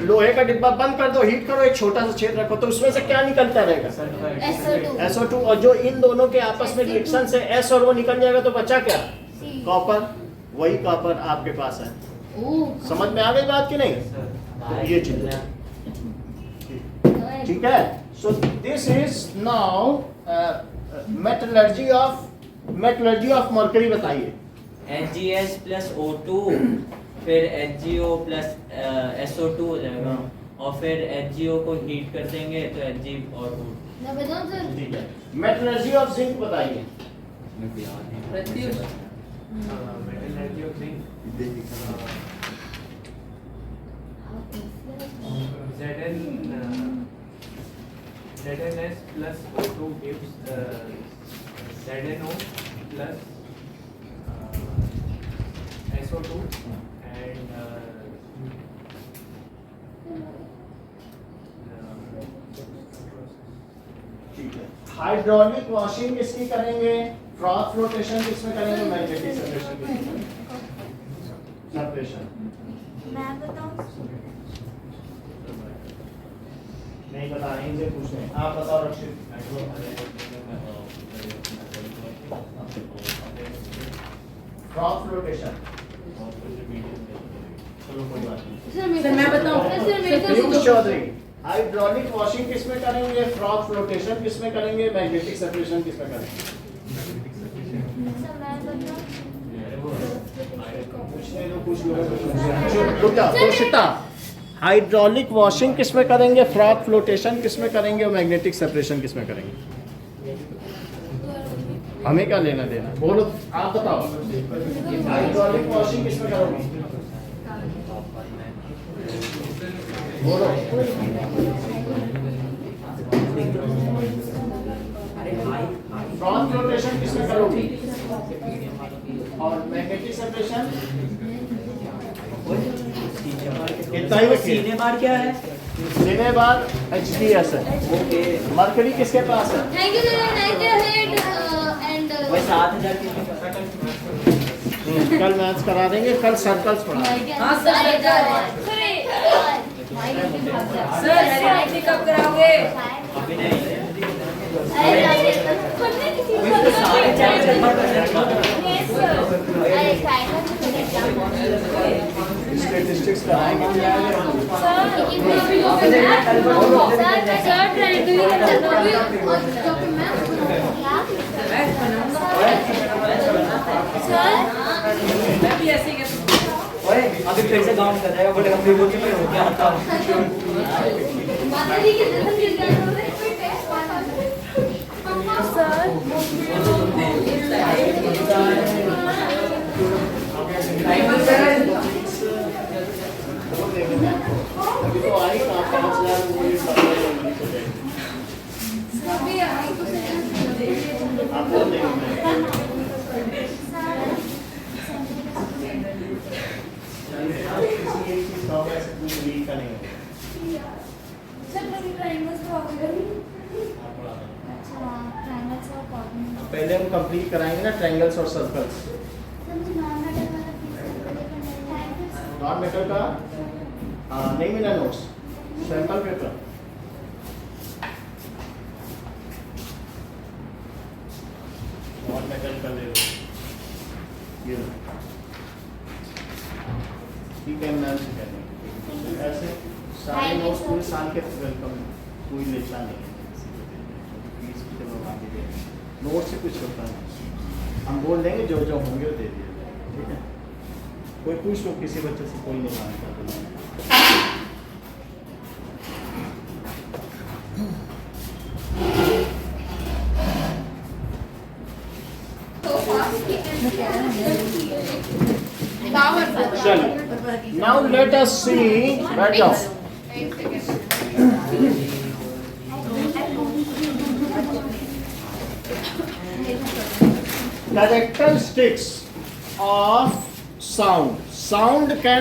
लोहे का डिब्बा बंद कर दो, हीट करो, एक छोटा सा छेद रखो, तो उसमें से क्या निकलता रहेगा? SO2 SO2। और जो इन दोनों के आपस में रिएक्शन से S और वो निकल जाएगा तो बचा क्या? कॉपर। वही कॉपर आपके पास है। ओह समझ में आ गई बात कि नहीं? तो ये चीज है। ठीक है। So this is now metallurgy of mercury. बताइए। HGS+O2 फिर HGO plus SO2 हो जाएगा और फिर HGO को हीट कर देंगे तो Hg और O2। मैं बताऊं सर ठीक है। मेटलर्जी ऑफ जिंक बताइए। Pratyush metallurgy of zinc ZnS+O2 gives ZnO plus SO2 and ठीक है। हाइड्रोलिक वॉशिंग किसकी करेंगे? क्रॉस फ्लोटेशन किसमें करेंगे? Magnetic separation. मैं बताऊं? नहीं बता रहे, इनसे पूछ रहे हैं। आप बताओ रक्षित। Cross flotation. चलो कोई बात नहीं। सर मैं बताऊं सर मेरे को पीयूष चौधरी, हाइड्रोलिक वॉशिंग किसमें करेंगे? फ्रॉग फ्लोटेशन किसमें करेंगे? मैग्नेटिक सेपरेशन किसमें करेंगे? सर मैं बताऊं? पूछने दो, पूछ लो। रुक जाओ, दोषिता। हाइड्रोलिक वॉशिंग किसमें करेंगे? फ्रॉग फ्लोटेशन किसमें करेंगे? और मैग्नेटिक सेपरेशन किसमें करेंगे? हमें क्या लेना देना? बोलो, आप बताओ। हाइड्रोलिक वॉशिंग किसमें करोगे? बोलो। फ्रॉग फ्लोटेशन किसमें करोगे? और मैग्नेटिक सेपरेशन? इतना ही रखिए। सीने बार क्या है? सीने बार HGS है। ओके मरकरी किसके पास है? Thank you sir nice head and वही 7,000 की कल मैथ्स करा देंगे, कल सर्कल्स पढ़ा देंगे। हाँ सर सर हेरिडिटी कब कराओगे? अभी नहीं सारे चैप्टर स्टैटिस्टिक्स कराएंगे। मैं भी ऐसे ही कहता हूँ। अभी फिर से काम कर जाएगा, बट हम बोल के हो क्या आता अभी तो आई 5,000 वो ये सब आप बोल पहले हम कंप्लीट कराएंगे ना ट्रायंगल्स और सर्कल्स। नॉन मेटल का नहीं मिला notes, sample paper non metal का ले लो, ये लो। ठीक है मैम से कहने ऐसे सारे नोट्स पूरे साल के वेलकम, कोई लेता नहीं है, फीस भी चलो आगे दे, नोट से कुछ होता नहीं, हम बोल देंगे जो जो होंगे वो दे दिए, ठीक है। कोई पूछ लो किसी बच्चे से, कोई नहीं मानता चलो नाउ लेट अस सी, बैठ जाओ। Characteristics of sound. Sound can